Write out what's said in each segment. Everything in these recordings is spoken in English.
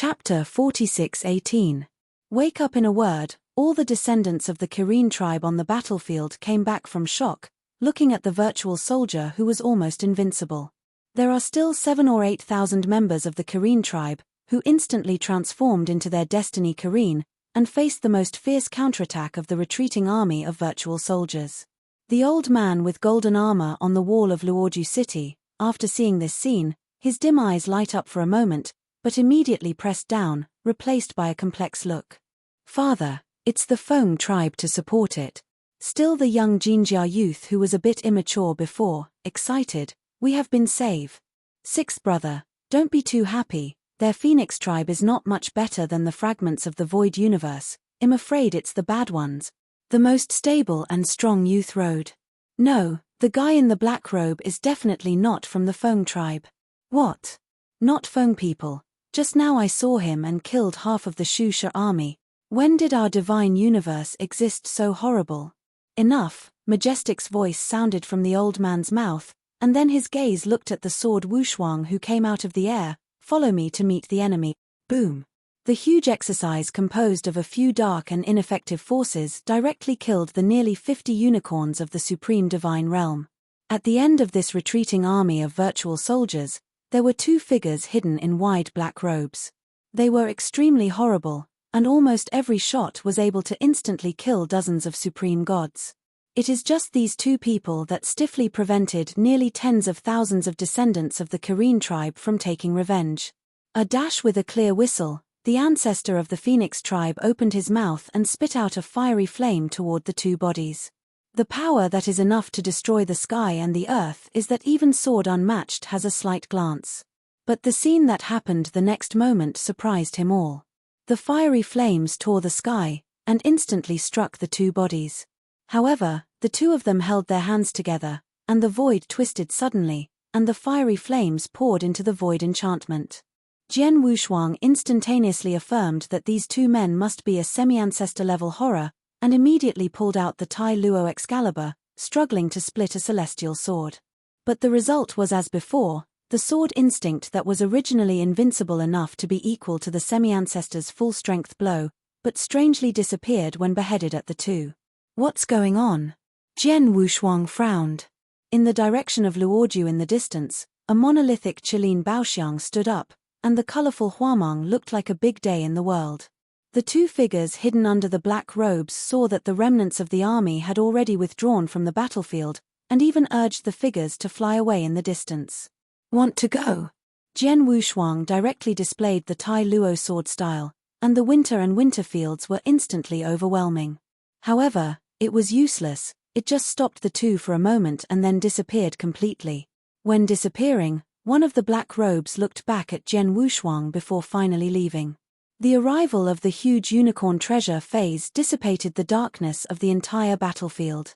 Chapter 46:18. Wake up. In a word, all the descendants of the Kirin tribe on the battlefield came back from shock, looking at the virtual soldier who was almost invincible. There are still 7,000 or 8,000 members of the Kirin tribe, who instantly transformed into their destiny Kirin, and faced the most fierce counterattack of the retreating army of virtual soldiers. The old man with golden armor on the wall of Luoju city, after seeing this scene, his dim eyes light up for a moment, but immediately pressed down, replaced by a complex look. Father, it's the Feng tribe to support it. Still the young Jinjia youth who was a bit immature before, excited, we have been saved. Sixth brother, don't be too happy, their Phoenix tribe is not much better than the fragments of the void universe, I'm afraid it's the bad ones. The most stable and strong youth rode. No, the guy in the black robe is definitely not from the Feng tribe. What? Not Feng people. Just now I saw him and killed half of the Shusha army. When did our divine universe exist so horrible? Enough, Majestic's voice sounded from the old man's mouth, and then his gaze looked at the sword Wushuang who came out of the air. Follow me to meet the enemy. Boom. The huge exercise composed of a few dark and ineffective forces directly killed the nearly 50 unicorns of the supreme divine realm. At the end of this retreating army of virtual soldiers, there were two figures hidden in wide black robes. They were extremely horrible, and almost every shot was able to instantly kill dozens of supreme gods. It is just these two people that stiffly prevented nearly tens of thousands of descendants of the Kirin tribe from taking revenge. A dash with a clear whistle, the ancestor of the Phoenix tribe opened his mouth and spit out a fiery flame toward the two bodies. The power that is enough to destroy the sky and the earth is that even sword unmatched has a slight glance. But the scene that happened the next moment surprised him all. The fiery flames tore the sky, and instantly struck the two bodies. However, the two of them held their hands together, and the void twisted suddenly, and the fiery flames poured into the void enchantment. Jian Wushuang instantaneously affirmed that these two men must be a semi-ancestor level horror, and immediately pulled out the Tai Luo Excalibur, struggling to split a celestial sword. But the result was as before, the sword instinct that was originally invincible enough to be equal to the semi-ancestor's full-strength blow, but strangely disappeared when beheaded at the two. What's going on? Jian Wushuang frowned. In the direction of Luoju in the distance, a monolithic Qilin Baoxiang stood up, and the colorful Huamang looked like a big day in the world. The two figures hidden under the black robes saw that the remnants of the army had already withdrawn from the battlefield, and even urged the figures to fly away in the distance. Want to go? Jian Wushuang directly displayed the Tai Luo sword style, and the winter and winter fields were instantly overwhelming. However, it was useless, it just stopped the two for a moment and then disappeared completely. When disappearing, one of the black robes looked back at Jian Wushuang before finally leaving. The arrival of the huge unicorn treasure phase dissipated the darkness of the entire battlefield.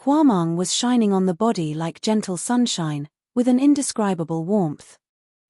Huamang was shining on the body like gentle sunshine, with an indescribable warmth.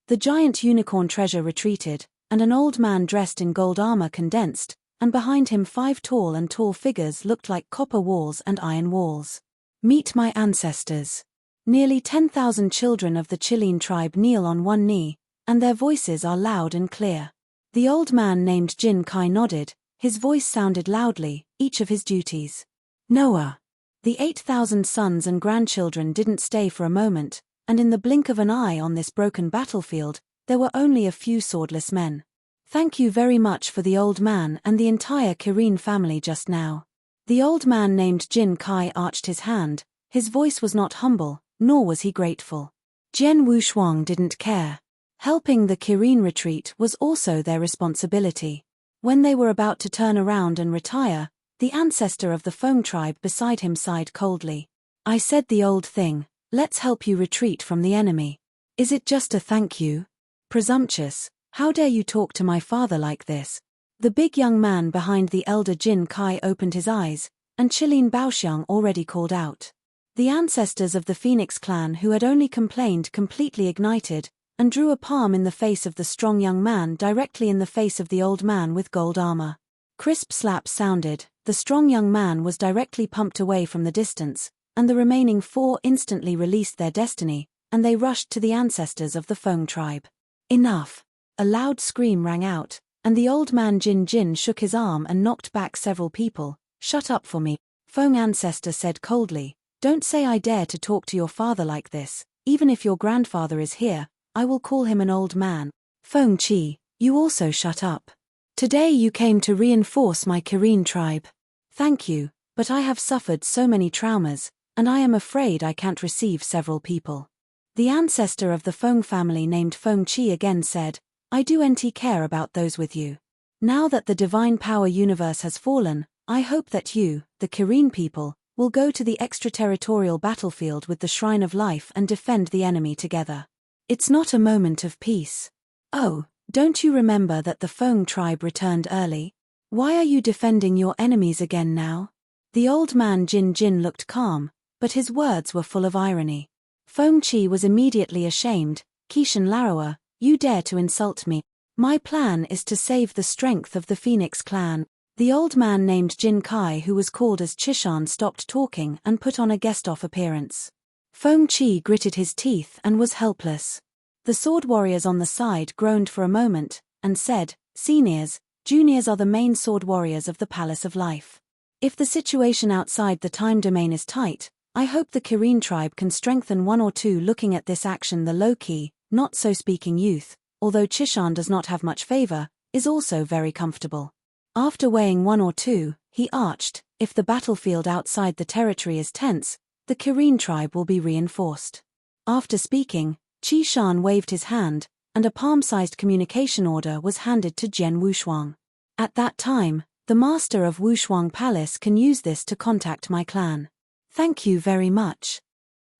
The giant unicorn treasure retreated, and an old man dressed in gold armor condensed, and behind him 5 tall and tall figures looked like copper walls and iron walls. Meet my ancestors. Nearly 10,000 children of the Qilin tribe kneel on one knee, and their voices are loud and clear. The old man named Jin Kai nodded, his voice sounded loudly, each of his duties. Noah. The 8,000 sons and grandchildren didn't stay for a moment, and in the blink of an eye on this broken battlefield, there were only a few swordless men. Thank you very much for the old man and the entire Kirin family just now. The old man named Jin Kai arched his hand, his voice was not humble, nor was he grateful. Jian Wushuang didn't care. Helping the Kirin retreat was also their responsibility. When they were about to turn around and retire, the ancestor of the Feng tribe beside him sighed coldly. I said the old thing, let's help you retreat from the enemy. Is it just a thank you? Presumptuous, how dare you talk to my father like this? The big young man behind the elder Jin Kai opened his eyes, and Qilin Baoxiang already called out. The ancestors of the Phoenix clan who had only complained completely ignited, and drew a palm in the face of the strong young man directly in the face of the old man with gold armor. Crisp slaps sounded, the strong young man was directly pumped away from the distance, and the remaining 4 instantly released their destiny, and they rushed to the ancestors of the Feng tribe. Enough. A loud scream rang out, and the old man Jin Jin shook his arm and knocked back several people. "Shut up for me," Feng ancestor said coldly. "Don't say I dare to talk to your father like this. Even if your grandfather is here, I will call him an old man." "Feng Qi, you also shut up. Today you came to reinforce my Kirin tribe. Thank you, but I have suffered so many traumas, and I am afraid I can't receive several people." The ancestor of the Feng family named Feng Qi again said, "I do not care about those with you. Now that the divine power universe has fallen, I hope that you, the Kirin people, will go to the extraterritorial battlefield with the Shrine of Life and defend the enemy together. It's not a moment of peace. Oh, don't you remember that the Feng tribe returned early? Why are you defending your enemies again now?" The old man Jin Jin looked calm, but his words were full of irony. Feng Qi was immediately ashamed. "Kishan Laroa, you dare to insult me. My plan is to save the strength of the Phoenix clan." The old man named Jin Kai, who was called as Chishan, stopped talking and put on a guest-off appearance. Feng Qi gritted his teeth and was helpless. The sword warriors on the side groaned for a moment, and said, "Seniors, juniors are the main sword warriors of the Palace of Life. If the situation outside the time domain is tight, I hope the Kirin tribe can strengthen one or two." Looking at this action, the low-key, not-so-speaking youth, although Chishan does not have much favor, is also very comfortable. After weighing one or two, he arched, "If the battlefield outside the territory is tense, the Kirin tribe will be reinforced." After speaking, Chishan waved his hand, and a palm-sized communication order was handed to Jian Wushuang. "At that time, the master of Wushuang Palace can use this to contact my clan." "Thank you very much."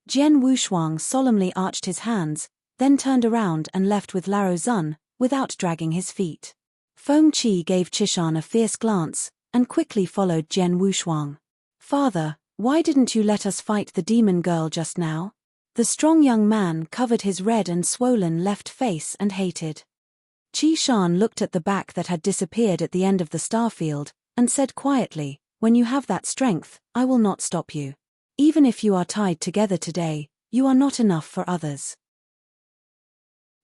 Jian Wushuang solemnly arched his hands, then turned around and left with Laro Zun, without dragging his feet. Feng Qi gave Chishan a fierce glance, and quickly followed Jian Wushuang. "Father, why didn't you let us fight the demon girl just now?" The strong young man covered his red and swollen left face and hated. Chishan looked at the back that had disappeared at the end of the starfield, and said quietly, "When you have that strength, I will not stop you. Even if you are tied together today, you are not enough for others."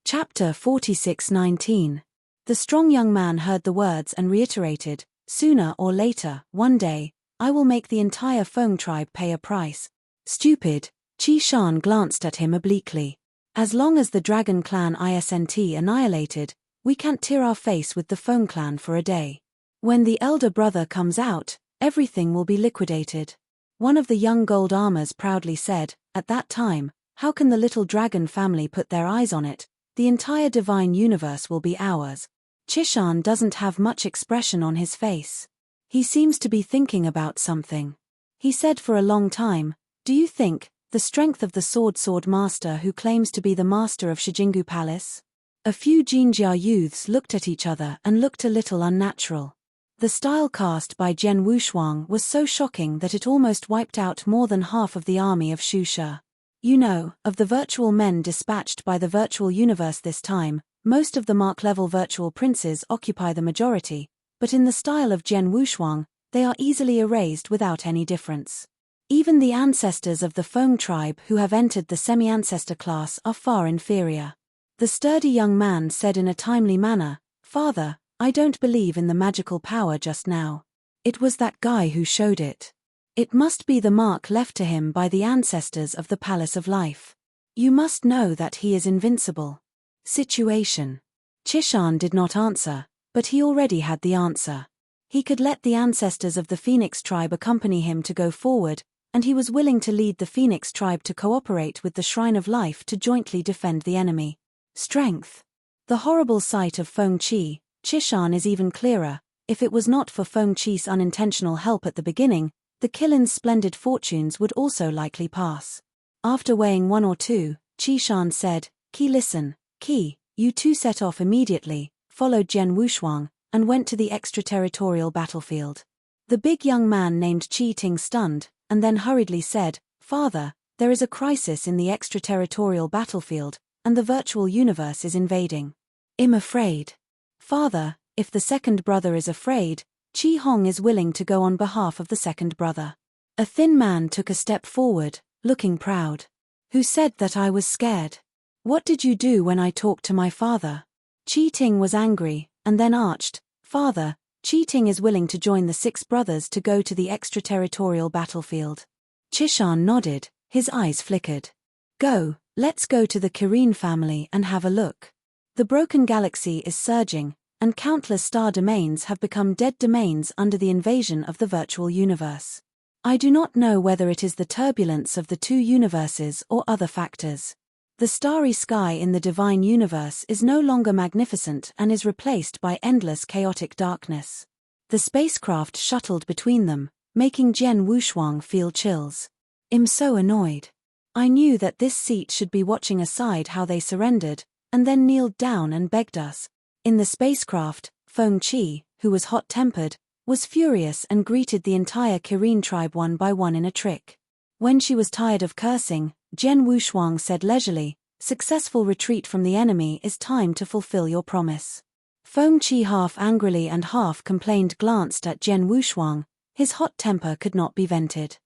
Chapter 46:19. The strong young man heard the words and reiterated, "Sooner or later, one day, I will make the entire Feng tribe pay a price." "Stupid," Chishan glanced at him obliquely. "As long as the Dragon Clan isn't annihilated, we can't tear our face with the Feng clan for a day. When the elder brother comes out, everything will be liquidated." One of the young gold armors proudly said, "At that time, how can the little dragon family put their eyes on it? The entire divine universe will be ours." Chishan doesn't have much expression on his face. He seems to be thinking about something. He said for a long time, "Do you think the strength of the sword master who claims to be the master of Shijingu Palace?" A few Jinjia youths looked at each other and looked a little unnatural. The style cast by Jian Wushuang was so shocking that it almost wiped out more than half of the army of Shusha. "You know, of the virtual men dispatched by the virtual universe this time, most of the Mark-level virtual princes occupy the majority, but in the style of Jian Wushuang, they are easily erased without any difference. Even the ancestors of the Feng tribe who have entered the semi-ancestor class are far inferior." The sturdy young man said in a timely manner, "Father, I don't believe in the magical power just now. It was that guy who showed it. It must be the mark left to him by the ancestors of the Palace of Life. You must know that he is invincible." Situation. Chishan did not answer, but he already had the answer. He could let the ancestors of the Phoenix tribe accompany him to go forward, and he was willing to lead the Phoenix tribe to cooperate with the Shrine of Life to jointly defend the enemy. Strength. The horrible sight of Feng Qi, Chishan is even clearer. If it was not for Feng Qi's unintentional help at the beginning, the Killin's splendid fortunes would also likely pass. After weighing one or two, Chishan said, "Qi, listen. Qi, you two set off immediately, followed Jian Wushuang, and went to the extraterritorial battlefield." The big young man named Qi Ting stunned, and then hurriedly said, "Father, there is a crisis in the extraterritorial battlefield, and the virtual universe is invading. I'm afraid." "Father, if the second brother is afraid, Qi Hong is willing to go on behalf of the second brother." A thin man took a step forward, looking proud. "Who said that I was scared? What did you do when I talked to my father?" Qi Ting was angry, and then arched, "Father, Qi Ting is willing to join the 6 brothers to go to the extraterritorial battlefield." Qishan nodded, his eyes flickered. "Go, let's go to the Kirin family and have a look. The broken galaxy is surging, and countless star domains have become dead domains under the invasion of the virtual universe. I do not know whether it is the turbulence of the 2 universes or other factors. The starry sky in the divine universe is no longer magnificent and is replaced by endless chaotic darkness." The spacecraft shuttled between them, making Jian Wushuang feel chills. "I'm so annoyed. I knew that this seat should be watching aside how they surrendered, and then kneeled down and begged us." In the spacecraft, Feng Qi, who was hot-tempered, was furious and greeted the entire Kirin tribe one by one in a trick. When she was tired of cursing, Jian Wushuang said leisurely, "Successful retreat from the enemy is time to fulfill your promise." Feng Qi half angrily and half complained glanced at Jian Wushuang. His hot temper could not be vented.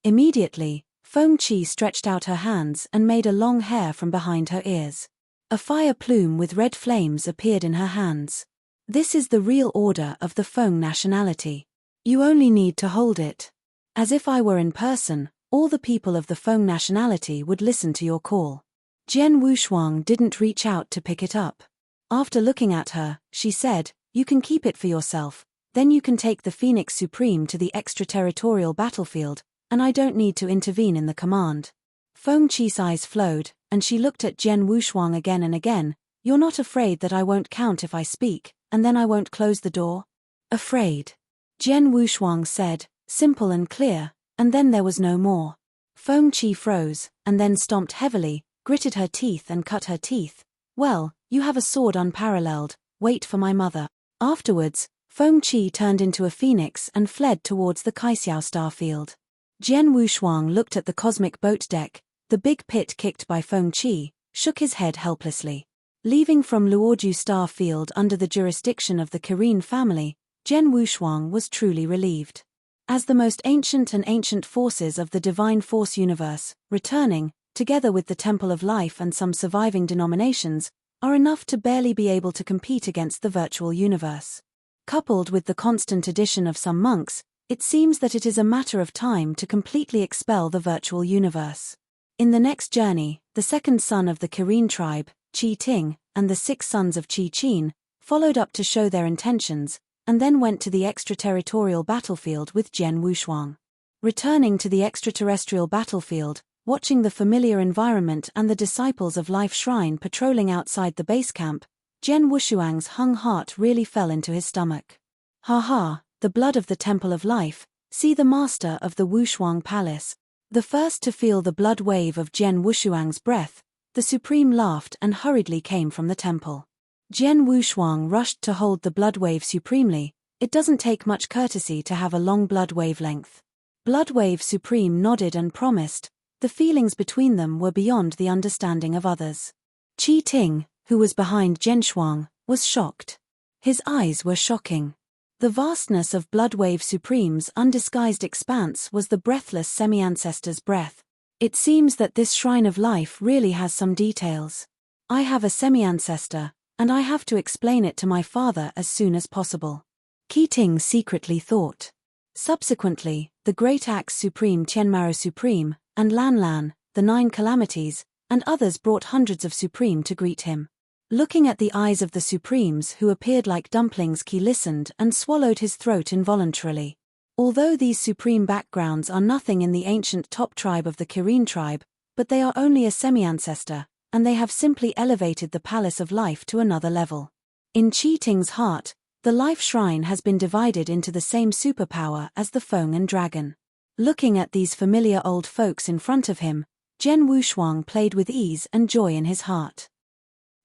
Immediately, Feng Qi stretched out her hands and made a long hair from behind her ears. A fire plume with red flames appeared in her hands. "This is the real order of the Feng nationality. You only need to hold it. As if I were in person, all the people of the Feng nationality would listen to your call." Jian Wushuang didn't reach out to pick it up. After looking at her, she said, "You can keep it for yourself, then you can take the Phoenix Supreme to the extraterritorial battlefield, and I don't need to intervene in the command." Feng Qi's eyes flowed, and she looked at Jian Wushuang again and again. "You're not afraid that I won't count if I speak, and then I won't close the door?" "Afraid?" Jian Wushuang said, simple and clear, and then there was no more. Feng Qi froze, and then stomped heavily, gritted her teeth and cut her teeth. "Well, you have a sword unparalleled, wait for my mother." Afterwards, Feng Qi turned into a phoenix and fled towards the Kaixiao star field. Jian Wushuang looked at the cosmic boat deck, the big pit kicked by Feng Qi, shook his head helplessly. Leaving from Luoju star field under the jurisdiction of the Kirin family, Jian Wushuang was truly relieved. As the most ancient and ancient forces of the divine force universe, returning, together with the Temple of Life and some surviving denominations, are enough to barely be able to compete against the virtual universe. Coupled with the constant addition of some monks, it seems that it is a matter of time to completely expel the virtual universe. In the next journey, the 2nd son of the Kirin tribe, Qi Ting, and the 6 sons of Qi Qin, followed up to show their intentions, and then went to the extraterritorial battlefield with Jian Wushuang. Returning to the extraterrestrial battlefield, watching the familiar environment and the Disciples of Life Shrine patrolling outside the base camp, Jian Wushuang's hung heart really fell into his stomach. "Ha ha, the blood of the Temple of Life, see the master of the Wushuang Palace." The first to feel the blood wave of Jian Wushuang's breath, the Supreme laughed and hurriedly came from the temple. Jian Wushuang rushed to hold the blood wave supremely. It doesn't take much courtesy to have a long blood wavelength. Blood wave Supreme nodded and promised. The feelings between them were beyond the understanding of others. Qi Ting, who was behind Zhenshuang, was shocked. His eyes were shocking. The vastness of Bloodwave Supreme's undisguised expanse was the breathless semi-ancestor's breath. It seems that this shrine of life really has some details. I have a semi-ancestor, and I have to explain it to my father as soon as possible. Qi Ting secretly thought. Subsequently, the Great Axe Supreme Tianmaro Supreme, and Lan Lan, the 9 Calamities, and others brought hundreds of Supreme to greet him. Looking at the eyes of the Supremes who appeared like dumplings, Qi listened and swallowed his throat involuntarily. Although these Supreme backgrounds are nothing in the ancient top tribe of the Kirin tribe, but they are only a semi-ancestor, and they have simply elevated the Palace of Life to another level. In Qi Ting's heart, the Life Shrine has been divided into the same superpower as the Feng and Dragon. Looking at these familiar old folks in front of him, Jian Wushuang played with ease and joy in his heart.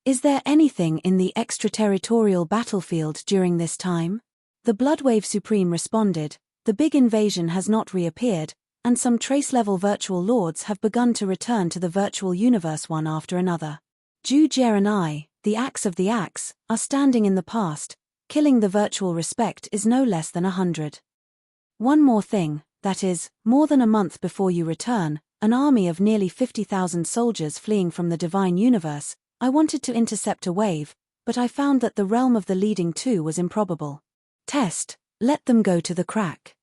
Is there anything in the extraterritorial battlefield during this time? The Bloodwave Supreme responded, the big invasion has not reappeared, and some trace-level virtual lords have begun to return to the virtual universe one after another. Zhu Jie and I, the Axe of the Axe, are standing in the past, killing the virtual respect is no less than 100. One more thing, that is, more than a month before you return, an army of nearly 50,000 soldiers fleeing from the divine universe, I wanted to intercept a wave, but I found that the realm of the leading two was improbable. Test, let them go to the crack.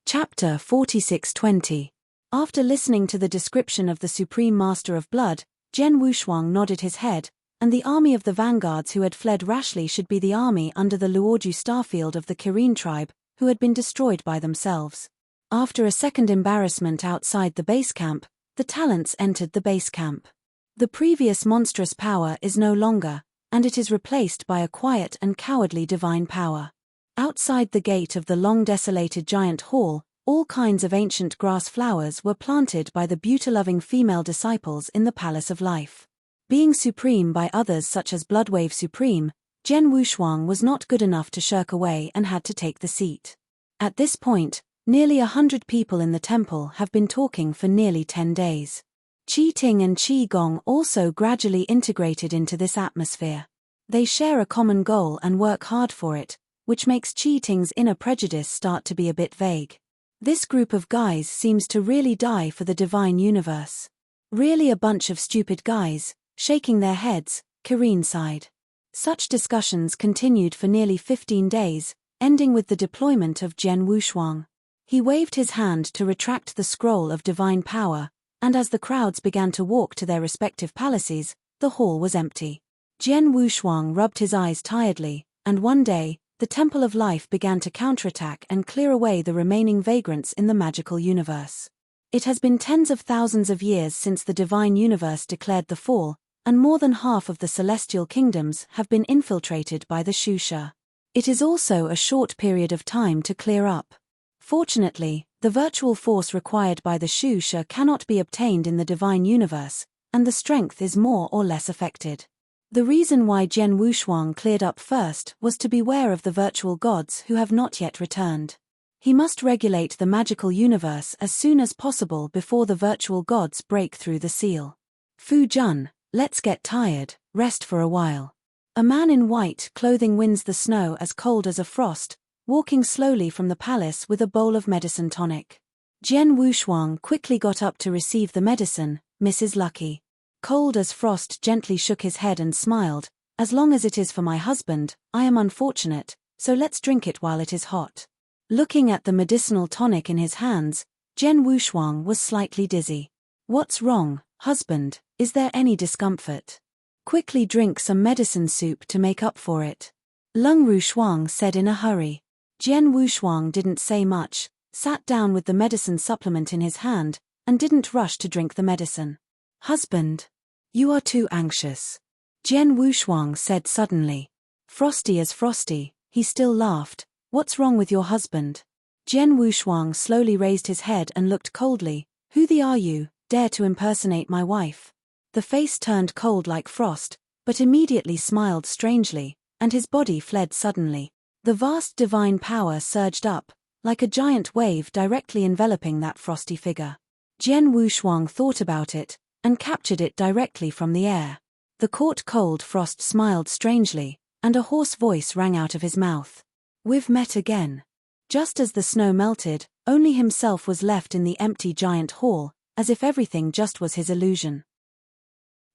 Chapter 4620. After listening to the description of the Supreme Master of Blood, Jian Wushuang nodded his head, and the army of the vanguards who had fled rashly should be the army under the Luoju starfield of the Kirin tribe, who had been destroyed by themselves. After a second embarrassment outside the base camp, the talents entered the base camp. The previous monstrous power is no longer, and it is replaced by a quiet and cowardly divine power. Outside the gate of the long desolated giant hall, all kinds of ancient grass flowers were planted by the beauty-loving female disciples in the Palace of Life. Being supreme by others such as Bloodwave Supreme, Jian Wushuang was not good enough to shirk away and had to take the seat. At this point, nearly 100 people in the temple have been talking for nearly 10 days. Qi Ting and Qi Gong also gradually integrated into this atmosphere. They share a common goal and work hard for it, which makes Qi Ting's inner prejudice start to be a bit vague. This group of guys seems to really die for the divine universe. Really a bunch of stupid guys, shaking their heads, Kirin sighed. Such discussions continued for nearly 15 days, ending with the deployment of Jian Wushuang. He waved his hand to retract the scroll of divine power, and as the crowds began to walk to their respective palaces, the hall was empty. Jian Wushuang rubbed his eyes tiredly, and one day, the Temple of Life began to counterattack and clear away the remaining vagrants in the magical universe. It has been tens of thousands of years since the divine universe declared the fall, and more than half of the celestial kingdoms have been infiltrated by the Shusha. It is also a short period of time to clear up. Fortunately, the virtual force required by the Shusha cannot be obtained in the divine universe, and the strength is more or less affected. The reason why Jian Wushuang cleared up first was to beware of the virtual gods who have not yet returned. He must regulate the magical universe as soon as possible before the virtual gods break through the seal. Fu Jun, let's get tired, rest for a while. A man in white clothing winds the snow as cold as a frost, walking slowly from the palace with a bowl of medicine tonic. Jian Wushuang quickly got up to receive the medicine, Mrs. Lucky. Cold as frost gently shook his head and smiled, as long as it is for my husband, I am unfortunate, so let's drink it while it is hot. Looking at the medicinal tonic in his hands, Jian Wushuang was slightly dizzy. What's wrong, husband, is there any discomfort? Quickly drink some medicine soup to make up for it. Leng Rushuang said in a hurry. Jian Wushuang didn't say much, sat down with the medicine supplement in his hand, and didn't rush to drink the medicine. Husband, you are too anxious. Jian Wushuang said suddenly. Frosty as frosty, he still laughed. What's wrong with your husband? Jian Wushuang slowly raised his head and looked coldly. Who the are you, dare to impersonate my wife? The face turned cold like frost, but immediately smiled strangely, and his body fled suddenly. The vast divine power surged up, like a giant wave directly enveloping that frosty figure. Jian Wushuang thought about it, and captured it directly from the air. The caught cold frost smiled strangely, and a hoarse voice rang out of his mouth. We've met again. Just as the snow melted, only himself was left in the empty giant hall, as if everything just was his illusion.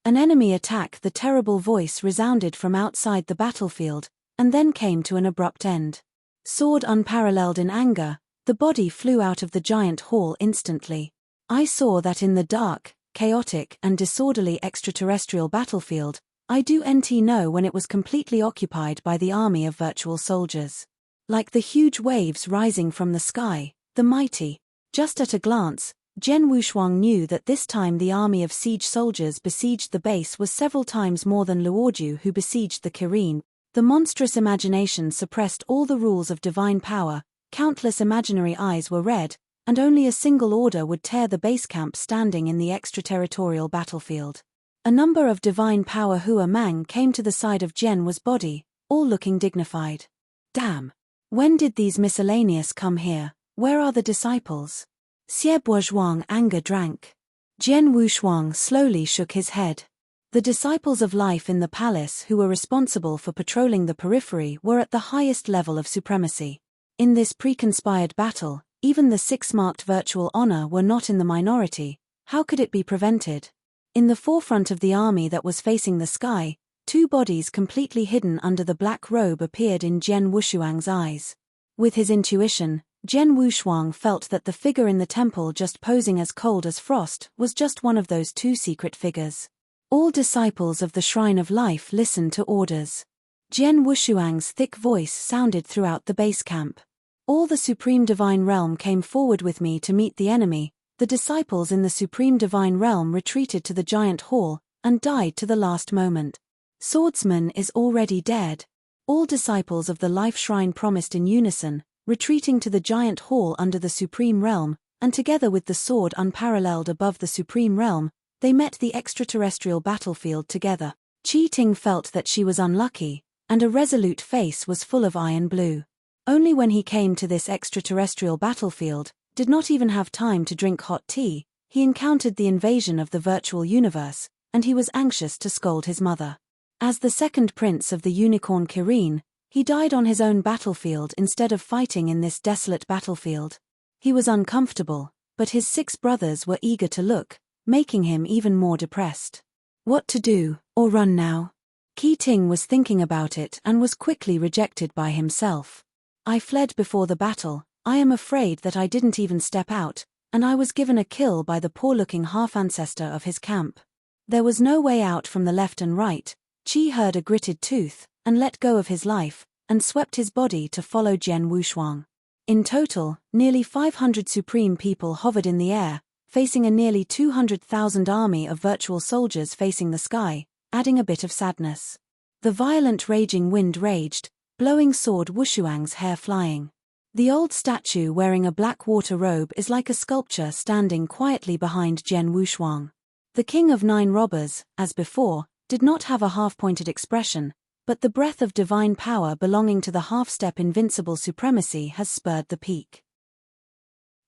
An enemy attack, the terrible voice resounded from outside the battlefield, and then came to an abrupt end. Sword unparalleled in anger, the body flew out of the giant hall instantly. I saw that in the dark, chaotic and disorderly extraterrestrial battlefield, I do know when it was completely occupied by the army of virtual soldiers. Like the huge waves rising from the sky, the mighty. Just at a glance, Jian Wushuang knew that this time the army of siege soldiers besieged the base was several times more than Luoju who besieged the Kirin. The monstrous imagination suppressed all the rules of divine power, countless imaginary eyes were red, and only a single order would tear the base camp standing in the extraterritorial battlefield. A number of divine power Hua Mang came to the side of Jian's body, all looking dignified. Damn! When did these miscellaneous come here? Where are the disciples? Xie Bourgeois anger drank. Jian Wushuang slowly shook his head. The disciples of life in the palace who were responsible for patrolling the periphery were at the highest level of supremacy. In this pre-conspired battle, even the six-marked virtual honor were not in the minority. How could it be prevented? In the forefront of the army that was facing the sky, Two bodies completely hidden under the black robe appeared in Jian Wushuang's eyes. With his intuition, Jian Wushuang felt that the figure in the temple just posing as cold as frost was just one of those two secret figures. All disciples of the Shrine of Life listened to orders. Jian Wushuang's thick voice sounded throughout the base camp. All the Supreme Divine Realm came forward with me to meet the enemy. The disciples in the Supreme Divine Realm retreated to the giant hall and died to the last moment. Swordsman is already dead. All disciples of the Life Shrine promised in unison, retreating to the giant hall under the Supreme Realm, and together with the sword unparalleled above the Supreme Realm, they met the extraterrestrial battlefield together. Qi Ting felt that she was unlucky, and a resolute face was full of iron blue. Only when he came to this extraterrestrial battlefield, did not even have time to drink hot tea, he encountered the invasion of the virtual universe, and he was anxious to scold his mother. As the second prince of the unicorn Kirin, he died on his own battlefield instead of fighting in this desolate battlefield. He was uncomfortable, but his 6 brothers were eager to look, making him even more depressed. What to do, or run now? Qi Ting was thinking about it and was quickly rejected by himself. I fled before the battle. I am afraid that I didn't even step out, and I was given a kill by the poor-looking half-ancestor of his camp. There was no way out from the left and right. Qi heard a gritted tooth, and let go of his life, and swept his body to follow Jian Wushuang. In total, nearly 500 supreme people hovered in the air, facing a nearly 200,000 army of virtual soldiers facing the sky, adding a bit of sadness. The violent raging wind raged, blowing sword Wushuang's hair flying. The old statue wearing a black water robe is like a sculpture standing quietly behind Jian Wushuang. The king of 9 robbers, as before, did not have a half-pointed expression, but the breath of divine power belonging to the half-step invincible supremacy has spurred the peak.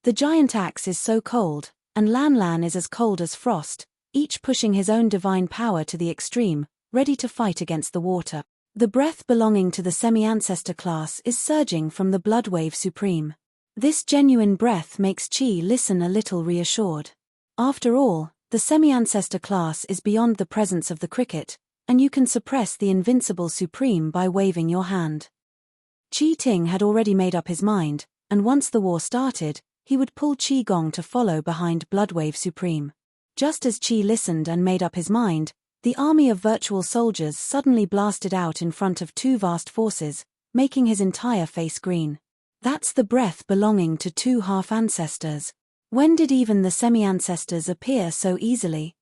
The giant axe is so cold, and Lan Lan is as cold as frost, each pushing his own divine power to the extreme, ready to fight against the water. The breath belonging to the semi-ancestor class is surging from the blood wave supreme. This genuine breath makes Qi listen a little reassured. After all, the semi-ancestor class is beyond the presence of the cricket, and you can suppress the invincible supreme by waving your hand. Qi Ting had already made up his mind, and once the war started, he would pull Qi Gong to follow behind Bloodwave Supreme. Just as Qi listened and made up his mind, the army of virtual soldiers suddenly blasted out in front of 2 vast forces, making his entire face green. That's the breath belonging to 2 half-ancestors. When did even the semi-ancestors appear so easily?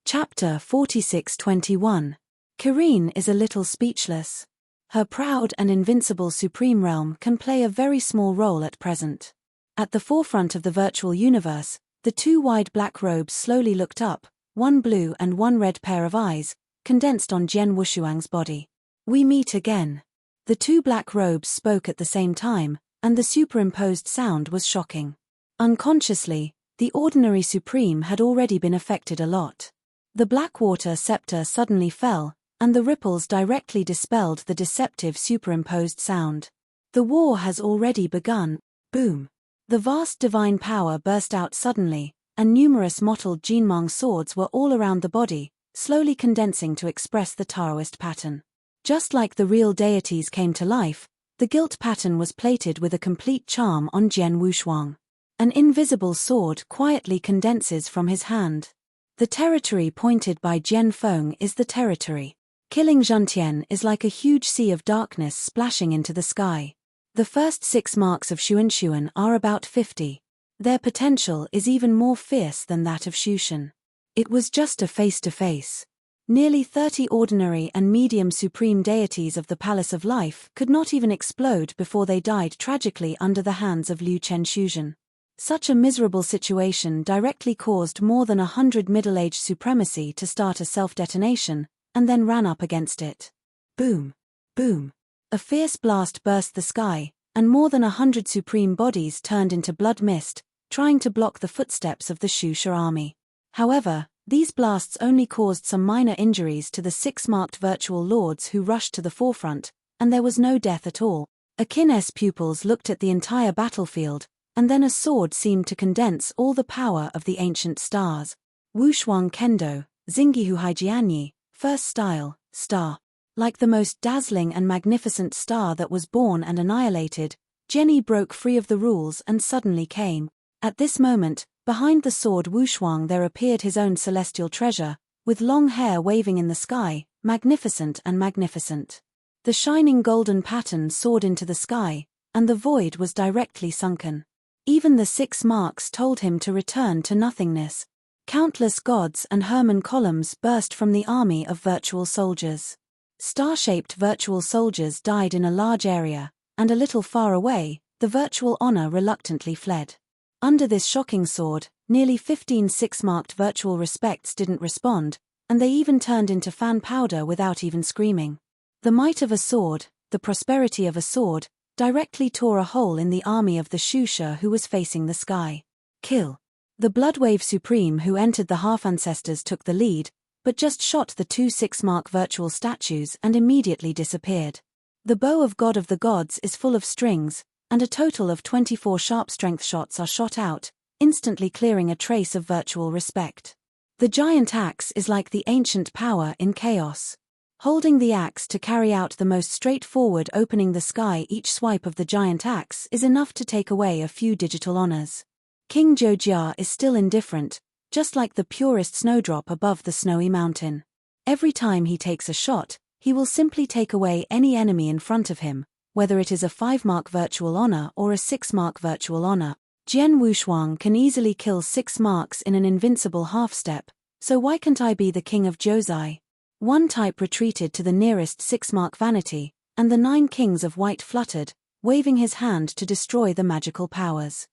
Chapter 46-21. Kirin is a little speechless. Her proud and invincible supreme realm can play a very small role at present. At the forefront of the virtual universe, the 2 wide black robes slowly looked up, 1 blue and 1 red pair of eyes, condensed on Jian Wushuang's body. We meet again. The 2 black robes spoke at the same time, and the superimposed sound was shocking. Unconsciously, the ordinary supreme had already been affected a lot. The Blackwater scepter suddenly fell, and the ripples directly dispelled the deceptive superimposed sound. The war has already begun. Boom. The vast divine power burst out suddenly, and numerous mottled Jinmang swords were all around the body, slowly condensing to express the Taoist pattern. Just like the real deities came to life, the gilt pattern was plated with a complete charm on Jian Wushuang. An invisible sword quietly condenses from his hand. The territory pointed by Jian Feng is the territory. Killing Zhentian is like a huge sea of darkness splashing into the sky. The first 6 marks of Xuanshuan are about 50. Their potential is even more fierce than that of Shushan. It was just a face-to-face. Nearly 30 ordinary and medium supreme deities of the Palace of Life could not even explode before they died tragically under the hands of Liu Chen Shuzhen. Such a miserable situation directly caused more than 100 middle-aged supremacy to start a self-detonation, and then ran up against it. Boom! Boom! A fierce blast burst the sky, and more than 100 supreme bodies turned into blood mist, trying to block the footsteps of the Shusha army. However, these blasts only caused some minor injuries to the 6 marked virtual lords who rushed to the forefront, and there was no death at all. Akin's pupils looked at the entire battlefield, and then a sword seemed to condense all the power of the ancient stars. Wushuang Kendo, Xingyihu Haijianyi, First style, star. Like the most dazzling and magnificent star that was born and annihilated, Jenny broke free of the rules and suddenly came. At this moment, behind the sword Wushuang there appeared his own celestial treasure, with long hair waving in the sky, magnificent and magnificent. The shining golden pattern soared into the sky, and the void was directly sunken. Even the 6 marks told him to return to nothingness. Countless gods and Hermann columns burst from the army of virtual soldiers. Star-shaped virtual soldiers died in a large area, and a little far away, the virtual honor reluctantly fled. Under this shocking sword, nearly 15 6-marked virtual respects didn't respond, and they even turned into fan powder without even screaming. The might of a sword, the prosperity of a sword, directly tore a hole in the army of the Shusha who was facing the sky. Kill. The Bloodwave Supreme who entered the half-ancestors took the lead, but just shot the 2 6-mark virtual statues and immediately disappeared. The bow of God of the Gods is full of strings, and a total of 24 sharp strength shots are shot out, instantly clearing a trace of virtual respect. The giant axe is like the ancient power in chaos. Holding the axe to carry out the most straightforward opening the sky, each swipe of the giant axe is enough to take away a few digital honors. King Zhoujia is still indifferent, just like the purest snowdrop above the snowy mountain. Every time he takes a shot, he will simply take away any enemy in front of him, whether it is a 5-mark virtual honor or a 6-mark virtual honor. Jian Wushuang can easily kill 6 marks in an invincible half-step, so why can't I be the king of Zhozai? One type retreated to the nearest 6-mark vanity, and the 9 kings of white fluttered, waving his hand to destroy the magical powers.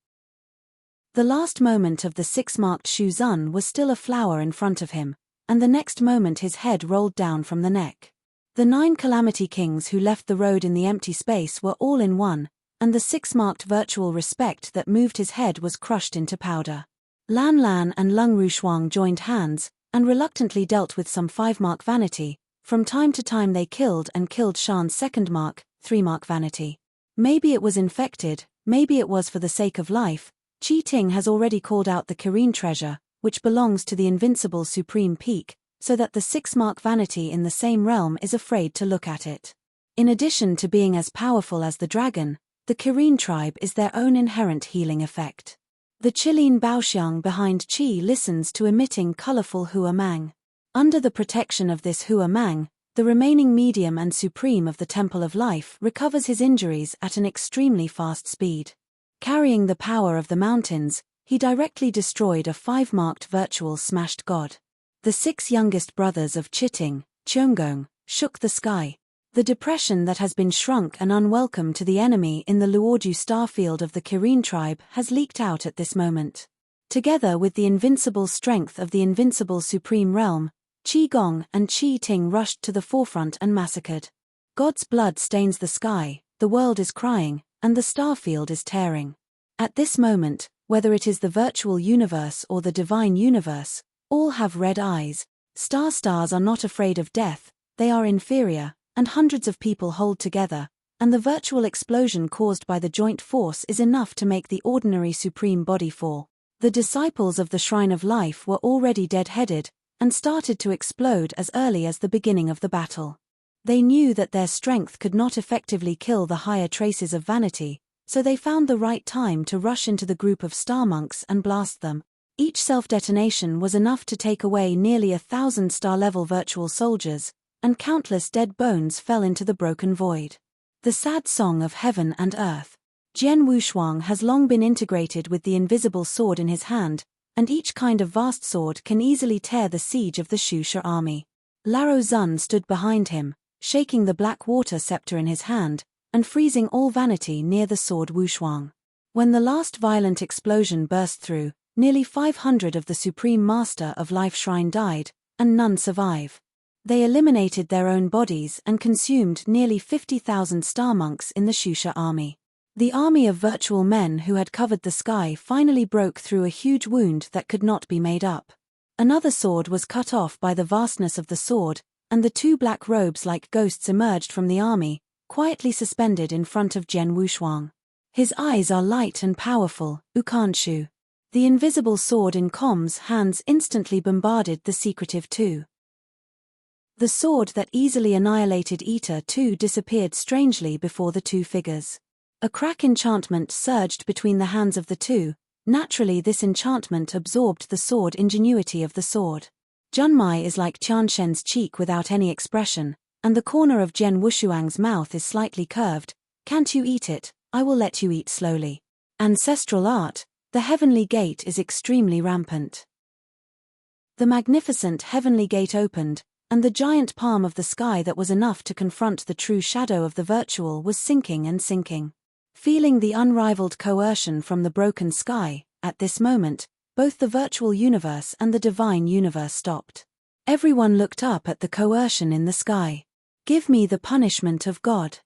The last moment of the 6-marked Shu Zun was still a flower in front of him, and the next moment his head rolled down from the neck. The 9 calamity kings who left the road in the empty space were all in one, and the 6-marked virtual respect that moved his head was crushed into powder. Lan Lan and Lung Rushuang joined hands, and reluctantly dealt with some 5-mark vanity. From time to time they killed Shan's 2nd-mark, 3-mark vanity. Maybe it was infected, maybe it was for the sake of life. Qi Ting has already called out the Kirin treasure, which belongs to the invincible supreme peak, so that the 6-mark vanity in the same realm is afraid to look at it. In addition to being as powerful as the dragon, the Kirin tribe is their own inherent healing effect. The Qilin Baoxiang behind Qi listens to emitting colorful Hua Mang. Under the protection of this Hua Mang, the remaining medium and supreme of the Temple of Life recovers his injuries at an extremely fast speed. Carrying the power of the mountains, he directly destroyed a 5-marked virtual smashed god. The 6 youngest brothers of Chiting, Cheonggong, shook the sky. The depression that has been shrunk and unwelcome to the enemy in the Luoju starfield of the Kirin tribe has leaked out at this moment. Together with the invincible strength of the invincible supreme realm, Qi Gong and Qi Ting rushed to the forefront and massacred. God's blood stains the sky, the world is crying, and the starfield is tearing. At this moment, whether it is the virtual universe or the divine universe, all have red eyes. Stars are not afraid of death, they are inferior, and hundreds of people hold together, and the virtual explosion caused by the joint force is enough to make the ordinary supreme body fall. The disciples of the Shrine of Life were already dead-headed, and started to explode as early as the beginning of the battle. They knew that their strength could not effectively kill the higher traces of vanity, so they found the right time to rush into the group of star monks and blast them. Each self-detonation was enough to take away nearly 1,000 star-level virtual soldiers, and countless dead bones fell into the broken void. The sad song of heaven and earth. Jian Wushuang has long been integrated with the invisible sword in his hand, and each kind of vast sword can easily tear the siege of the Shusha army. Laro Zun stood behind him, shaking the black water scepter in his hand, and freezing all vanity near the sword Wushuang. When the last violent explosion burst through, nearly 500 of the Supreme Master of Life Shrine died, and none survive. They eliminated their own bodies and consumed nearly 50,000 star monks in the Shusha army. The army of virtual men who had covered the sky finally broke through a huge wound that could not be made up. Another sword was cut off by the vastness of the sword, and the 2 black robes like ghosts emerged from the army, quietly suspended in front of Jian Wushuang. His eyes are light and powerful, Ukanshu. The invisible sword in Com's hands instantly bombarded the secretive 2. The sword that easily annihilated Eta too disappeared strangely before the two figures. A crack enchantment surged between the hands of the two. Naturally, this enchantment absorbed the sword ingenuity of the sword. Junmai is like Qianshen's cheek without any expression, and the corner of Jian Wushuang's mouth is slightly curved. Can't you eat it? I will let you eat slowly. Ancestral art, the heavenly gate is extremely rampant. The magnificent heavenly gate opened, and the giant palm of the sky that was enough to confront the true shadow of the virtual was sinking and sinking. Feeling the unrivaled coercion from the broken sky, at this moment, both the virtual universe and the divine universe stopped. Everyone looked up at the coercion in the sky. Give me the punishment of God.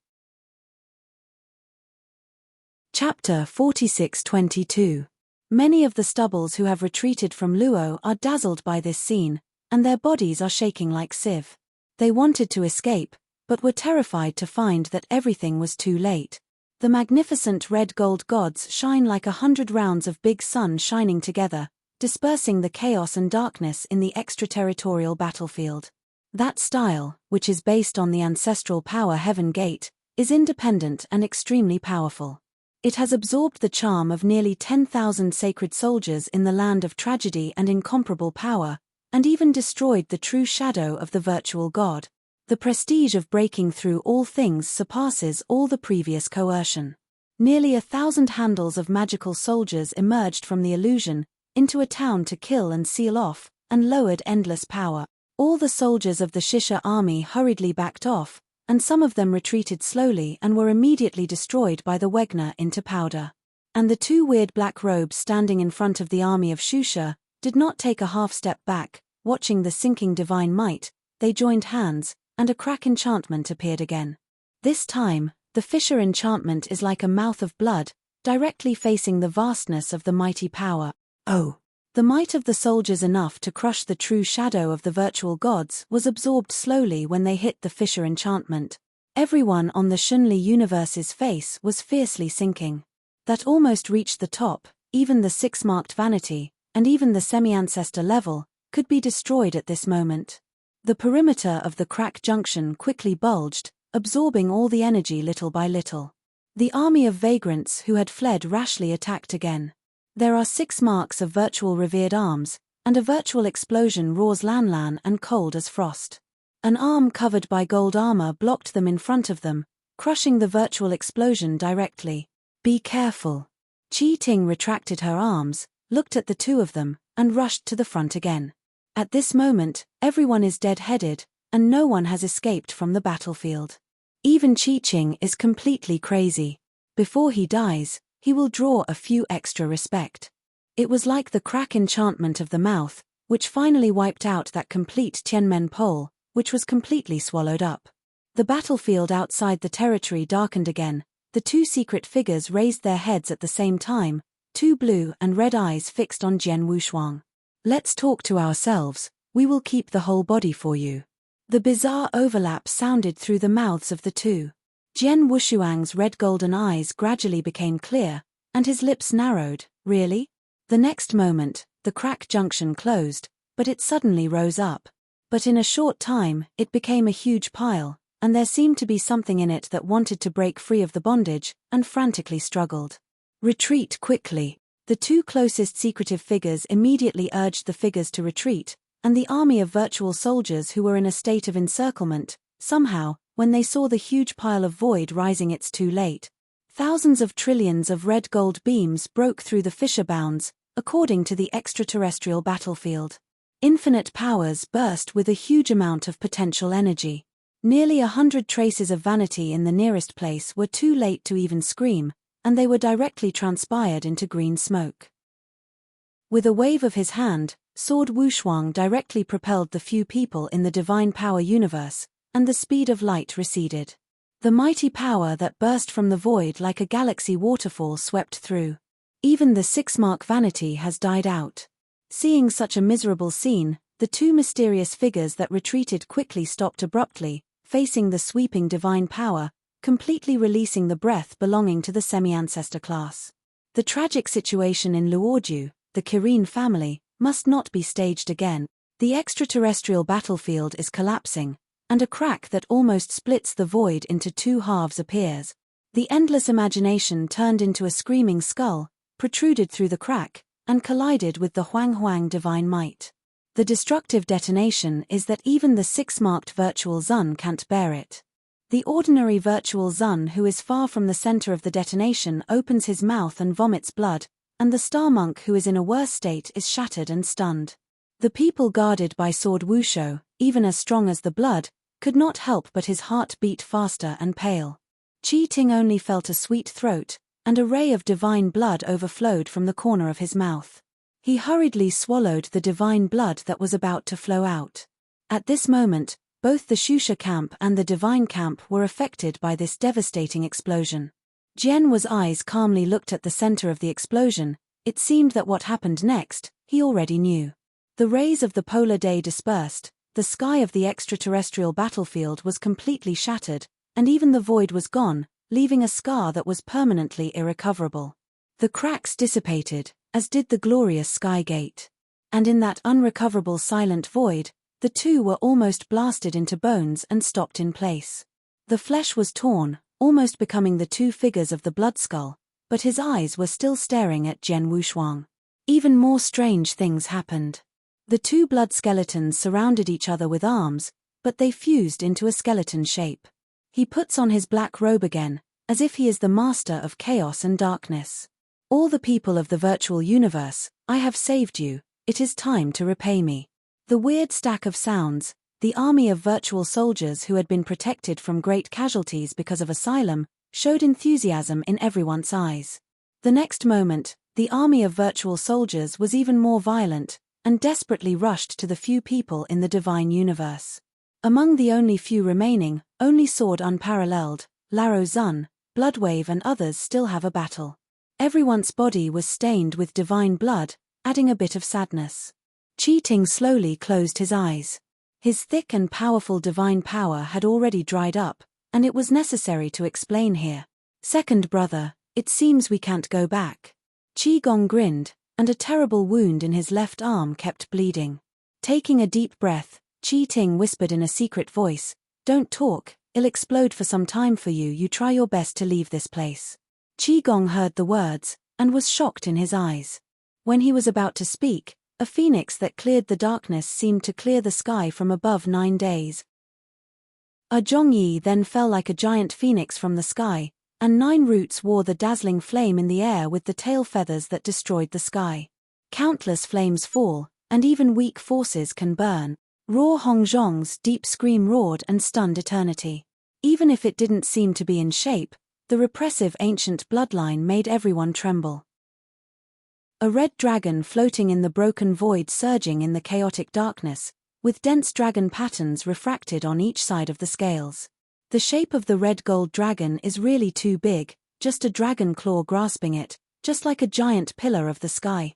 Chapter 46:22. Many of the stubbles who have retreated from Luo are dazzled by this scene, and their bodies are shaking like sieve. They wanted to escape, but were terrified to find that everything was too late. The magnificent red gold gods shine like 100 rounds of big sun shining together, dispersing the chaos and darkness in the extraterritorial battlefield. That style, which is based on the ancestral power Heaven Gate, is independent and extremely powerful. It has absorbed the charm of nearly 10,000 sacred soldiers in the land of tragedy and incomparable power, and even destroyed the true shadow of the virtual god. The prestige of breaking through all things surpasses all the previous coercion. Nearly 1,000 handles of magical soldiers emerged from the illusion, into a town to kill and seal off, and lowered endless power. All the soldiers of the Shisha army hurriedly backed off, and some of them retreated slowly and were immediately destroyed by the Wegner into powder. And the two weird black robes standing in front of the army of Shusha did not take a half step back, watching the sinking divine might. They joined hands, and a crack enchantment appeared again. This time, the fissure enchantment is like a mouth of blood, directly facing the vastness of the mighty power. Oh! The might of the soldiers enough to crush the true shadow of the virtual gods was absorbed slowly when they hit the fissure enchantment. Everyone on the Shunli universe's face was fiercely sinking. That almost reached the top, even the six-marked vanity, and even the semi-ancestor level, could be destroyed at this moment. The perimeter of the crack junction quickly bulged, absorbing all the energy little by little. The army of vagrants who had fled rashly attacked again. There are 6 marks of virtual revered arms, and a virtual explosion roars lan and cold as frost. An arm covered by gold armor blocked them in front of them, crushing the virtual explosion directly. Be careful. Qi Ting retracted her arms, looked at the two of them, and rushed to the front again. At this moment, everyone is dead-headed, and no one has escaped from the battlefield. Even Qi Ting is completely crazy. Before he dies, he will draw a few extra respect. It was like the crack enchantment of the mouth, which finally wiped out that complete Tianmen pole, which was completely swallowed up. The battlefield outside the territory darkened again. The two secret figures raised their heads at the same time, two blue and red eyes fixed on Jian Wushuang. Let's talk to ourselves, we will keep the whole body for you. The bizarre overlap sounded through the mouths of the two. Jian Wushuang's red golden eyes gradually became clear, and his lips narrowed. Really? The next moment, the crack junction closed, but it suddenly rose up. But in a short time, it became a huge pile, and there seemed to be something in it that wanted to break free of the bondage, and frantically struggled. Retreat quickly. The two closest secretive figures immediately urged the figures to retreat, and the army of virtual soldiers who were in a state of encirclement, somehow, when they saw the huge pile of void rising, it's too late. Thousands of trillions of red gold beams broke through the fissure bounds, according to the extraterrestrial battlefield. Infinite powers burst with a huge amount of potential energy. Nearly 100 traces of vanity in the nearest place were too late to even scream, and they were directly transpired into green smoke. With a wave of his hand, Sword Wushuang directly propelled the few people in the divine power universe, and the speed of light receded. The mighty power that burst from the void like a galaxy waterfall swept through. Even the 6-mark vanity has died out. Seeing such a miserable scene, the two mysterious figures that retreated quickly stopped abruptly, facing the sweeping divine power, completely releasing the breath belonging to the semi-ancestor class. The tragic situation in Luoju, the Kirin family, must not be staged again. The extraterrestrial battlefield is collapsing, and a crack that almost splits the void into two halves appears. The endless imagination turned into a screaming skull, protruded through the crack, and collided with the Huang divine might. The destructive detonation is that even the six-marked virtual Zun can't bear it. The ordinary virtual Zun who is far from the center of the detonation opens his mouth and vomits blood, and the star monk who is in a worse state is shattered and stunned. The people guarded by Sword Wusho, even as strong as the blood, could not help but his heart beat faster and pale. Qi Ting only felt a sweet throat, and a ray of divine blood overflowed from the corner of his mouth. He hurriedly swallowed the divine blood that was about to flow out. At this moment, both the Shusha camp and the divine camp were affected by this devastating explosion. Jianhua's eyes calmly looked at the center of the explosion. It seemed that what happened next, he already knew. The rays of the polar day dispersed, the sky of the extraterrestrial battlefield was completely shattered, and even the void was gone, leaving a scar that was permanently irrecoverable. The cracks dissipated, as did the glorious sky gate. And in that unrecoverable silent void, the two were almost blasted into bones and stopped in place. The flesh was torn, almost becoming the two figures of the blood skull, but his eyes were still staring at Jian Wushuang. Even more strange things happened. The two blood skeletons surrounded each other with arms, but they fused into a skeleton shape. He puts on his black robe again, as if he is the master of chaos and darkness. All the people of the virtual universe, I have saved you, it is time to repay me. The weird stack of sounds, the army of virtual soldiers who had been protected from great casualties because of Asylum, showed enthusiasm in everyone's eyes. The next moment, the army of virtual soldiers was even more violent, and desperately rushed to the few people in the divine universe. Among the only few remaining, only Sword Unparalleled, Laro Zun, Bloodwave and others still have a battle. Everyone's body was stained with divine blood, adding a bit of sadness. Qi Ting slowly closed his eyes. His thick and powerful divine power had already dried up, and it was necessary to explain here. Second brother, it seems we can't go back. Qi Gong grinned, and a terrible wound in his left arm kept bleeding. Taking a deep breath, Qi Ting whispered in a secret voice, "Don't talk, it'll explode for some time for you. You try your best to leave this place." Qi Gong heard the words, and was shocked in his eyes. When he was about to speak, a phoenix that cleared the darkness seemed to clear the sky from above 9 days. A Zhongyi then fell like a giant phoenix from the sky, and 9 roots wore the dazzling flame in the air with the tail feathers that destroyed the sky. Countless flames fall, and even weak forces can burn. Raw Hongzhong's deep scream roared and stunned eternity. Even if it didn't seem to be in shape, the repressive ancient bloodline made everyone tremble. A red dragon floating in the broken void surging in the chaotic darkness, with dense dragon patterns refracted on each side of the scales. The shape of the red gold dragon is really too big, just a dragon claw grasping it, just like a giant pillar of the sky.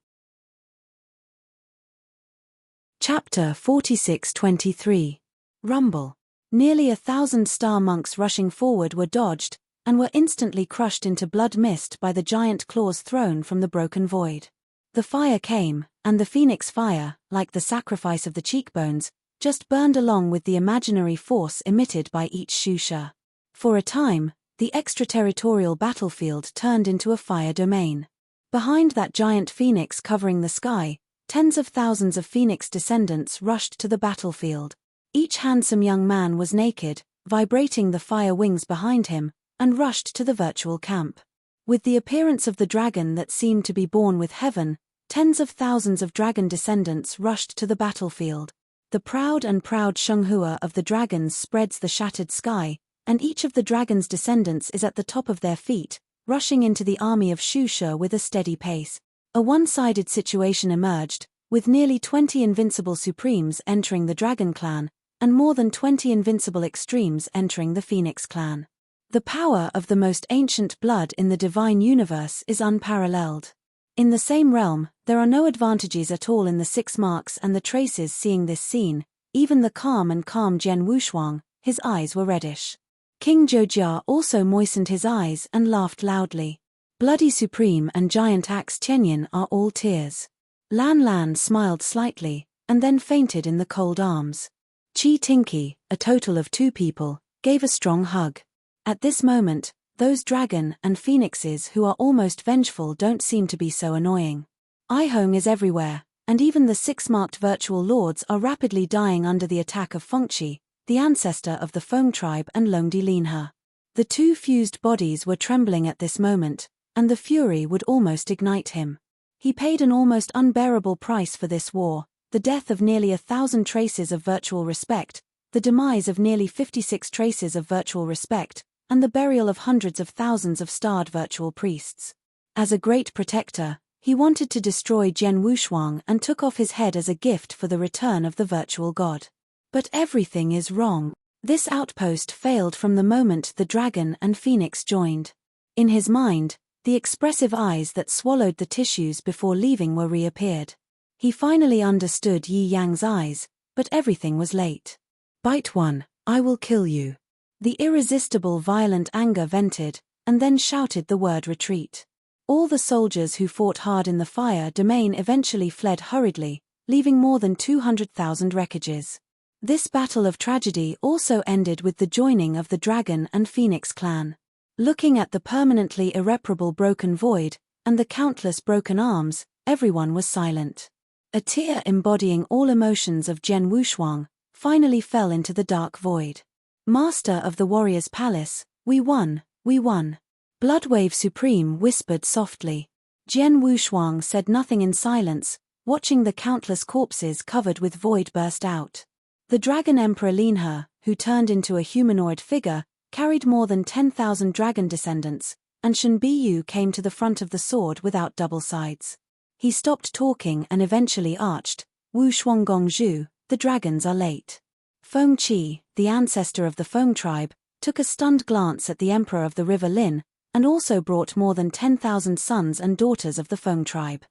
Chapter 46-23. Rumble. Nearly 1,000 star monks rushing forward were dodged, and were instantly crushed into blood mist by the giant claws thrown from the broken void. The fire came, and the phoenix fire, like the sacrifice of the cheekbones, just burned along with the imaginary force emitted by each Shusha. For a time, the extraterritorial battlefield turned into a fire domain. Behind that giant phoenix covering the sky, tens of thousands of phoenix descendants rushed to the battlefield. Each handsome young man was naked, vibrating the fire wings behind him, and rushed to the virtual camp. With the appearance of the dragon that seemed to be born with heaven, tens of thousands of dragon descendants rushed to the battlefield. The proud Shenghua of the dragons spreads the shattered sky, and each of the dragon's descendants is at the top of their feet, rushing into the army of Shusha with a steady pace. A one-sided situation emerged, with nearly 20 invincible supremes entering the dragon clan, and more than 20 invincible extremes entering the phoenix clan. The power of the most ancient blood in the divine universe is unparalleled. In the same realm, there are no advantages at all in the 6 marks and the traces seeing this scene. Even the calm Jian Wushuang, his eyes were reddish. King Zhoujia also moistened his eyes and laughed loudly. Bloody Supreme and Giant Axe Tianyin are all tears. Lan Lan smiled slightly, and then fainted in the cold arms. Chi Tinky, a total of 2 people, gave a strong hug. At this moment, those dragon and phoenixes who are almost vengeful don't seem to be so annoying. Ihong is everywhere, and even the 6 marked virtual lords are rapidly dying under the attack of Fengqi, the ancestor of the Feng tribe, and Longdi Linhe. The 2 fused bodies were trembling at this moment, and the fury would almost ignite him. He paid an almost unbearable price for this war, the death of nearly 1,000 traces of virtual respect, the demise of nearly 56 traces of virtual respect, and the burial of hundreds of thousands of starred virtual priests. As a great protector, he wanted to destroy Jian Wushuang and took off his head as a gift for the return of the virtual god. But everything is wrong. This outpost failed from the moment the dragon and phoenix joined. In his mind, the expressive eyes that swallowed the tissues before leaving were reappeared. He finally understood Yi Yang's eyes, but everything was late. Bite 1, I will kill you. The irresistible violent anger vented, and then shouted the word retreat. All the soldiers who fought hard in the fire domain eventually fled hurriedly, leaving more than 200,000 wreckages. This battle of tragedy also ended with the joining of the Dragon and Phoenix clan. Looking at the permanently irreparable broken void, and the countless broken arms, everyone was silent. A tear embodying all emotions of Jian Wushuang finally fell into the dark void. Master of the warrior's palace, we won, we won. Bloodwave Supreme whispered softly. Jian Wushuang said nothing in silence, watching the countless corpses covered with void burst out. The Dragon Emperor Linhe, who turned into a humanoid figure, carried more than 10,000 dragon descendants, and Shen Biyu came to the front of the sword without double sides. He stopped talking and eventually arched, Wu Shuanggongzhu, the dragons are late. Fengqi, the ancestor of the Feng tribe, took a stunned glance at the emperor of the river Lin, and also brought more than 10,000 sons and daughters of the Feng tribe.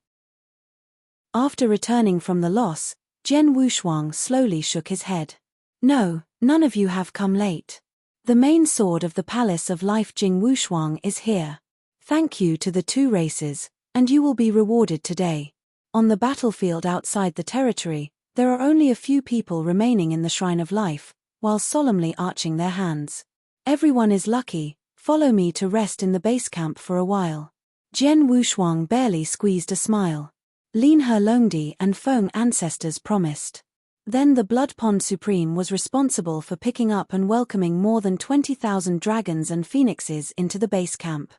After returning from the loss, Jian Wushuang slowly shook his head. No, none of you have come late. The main sword of the Palace of Life Jing Wushuang is here. Thank you to the 2 races, and you will be rewarded today. On the battlefield outside the territory, there are only a few people remaining in the Shrine of Life, while solemnly arching their hands. Everyone is lucky, follow me to rest in the base camp for a while. Jian Wushuang barely squeezed a smile. Linhe Longdi and Feng ancestors promised. Then the Blood Pond Supreme was responsible for picking up and welcoming more than 20,000 dragons and phoenixes into the base camp.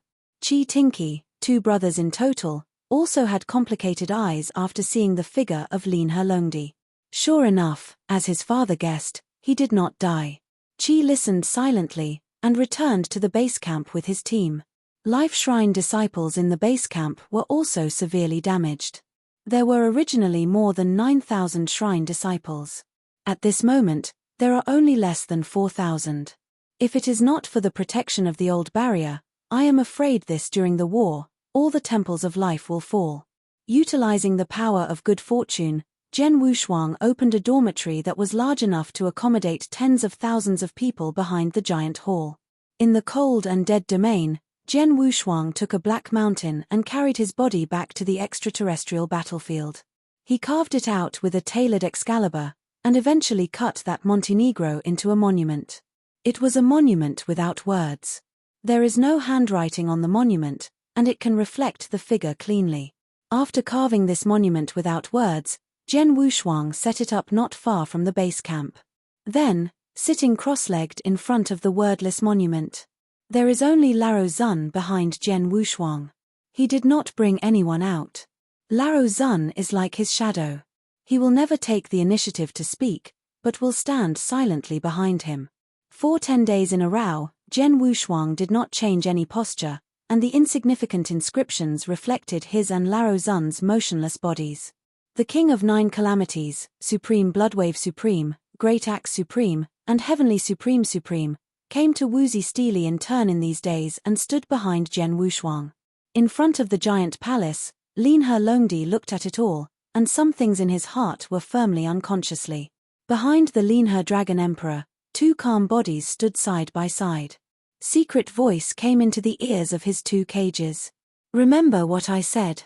Chi Tinky, 2 brothers in total, also had complicated eyes after seeing the figure of Linhe Longdi. Sure enough, as his father guessed, he did not die. Chi listened silently, and returned to the base camp with his team. Life Shrine disciples in the base camp were also severely damaged. There were originally more than 9,000 shrine disciples. At this moment, there are only less than 4,000. If it is not for the protection of the old barrier, I am afraid this during the war, all the temples of life will fall. Utilizing the power of good fortune, Jian Wushuang opened a dormitory that was large enough to accommodate tens of thousands of people behind the giant hall. In the cold and dead domain, Jian Wushuang took a black mountain and carried his body back to the extraterrestrial battlefield. He carved it out with a tailored Excalibur, and eventually cut that Montenegro into a monument. It was a monument without words. There is no handwriting on the monument, and it can reflect the figure cleanly. After carving this monument without words, Jian Wushuang set it up not far from the base camp. Then, sitting cross-legged in front of the wordless monument, there is only Laro Zun behind Jian Wushuang. He did not bring anyone out. Laro Zun is like his shadow. He will never take the initiative to speak, but will stand silently behind him. For 10 days in a row, Jian Wushuang did not change any posture, and the insignificant inscriptions reflected his and Laro Zun's motionless bodies. The King of 9 Calamities, Supreme Bloodwave Supreme, Great Axe Supreme, and Heavenly Supreme Supreme, came to Woozy Steely in turn in these days and stood behind Jian Wushuang. In front of the giant palace, Linhe Longdi looked at it all, and some things in his heart were firmly unconsciously. Behind the Linhe Dragon Emperor, 2 calm bodies stood side by side. Secret voice came into the ears of his 2 cages. Remember what I said.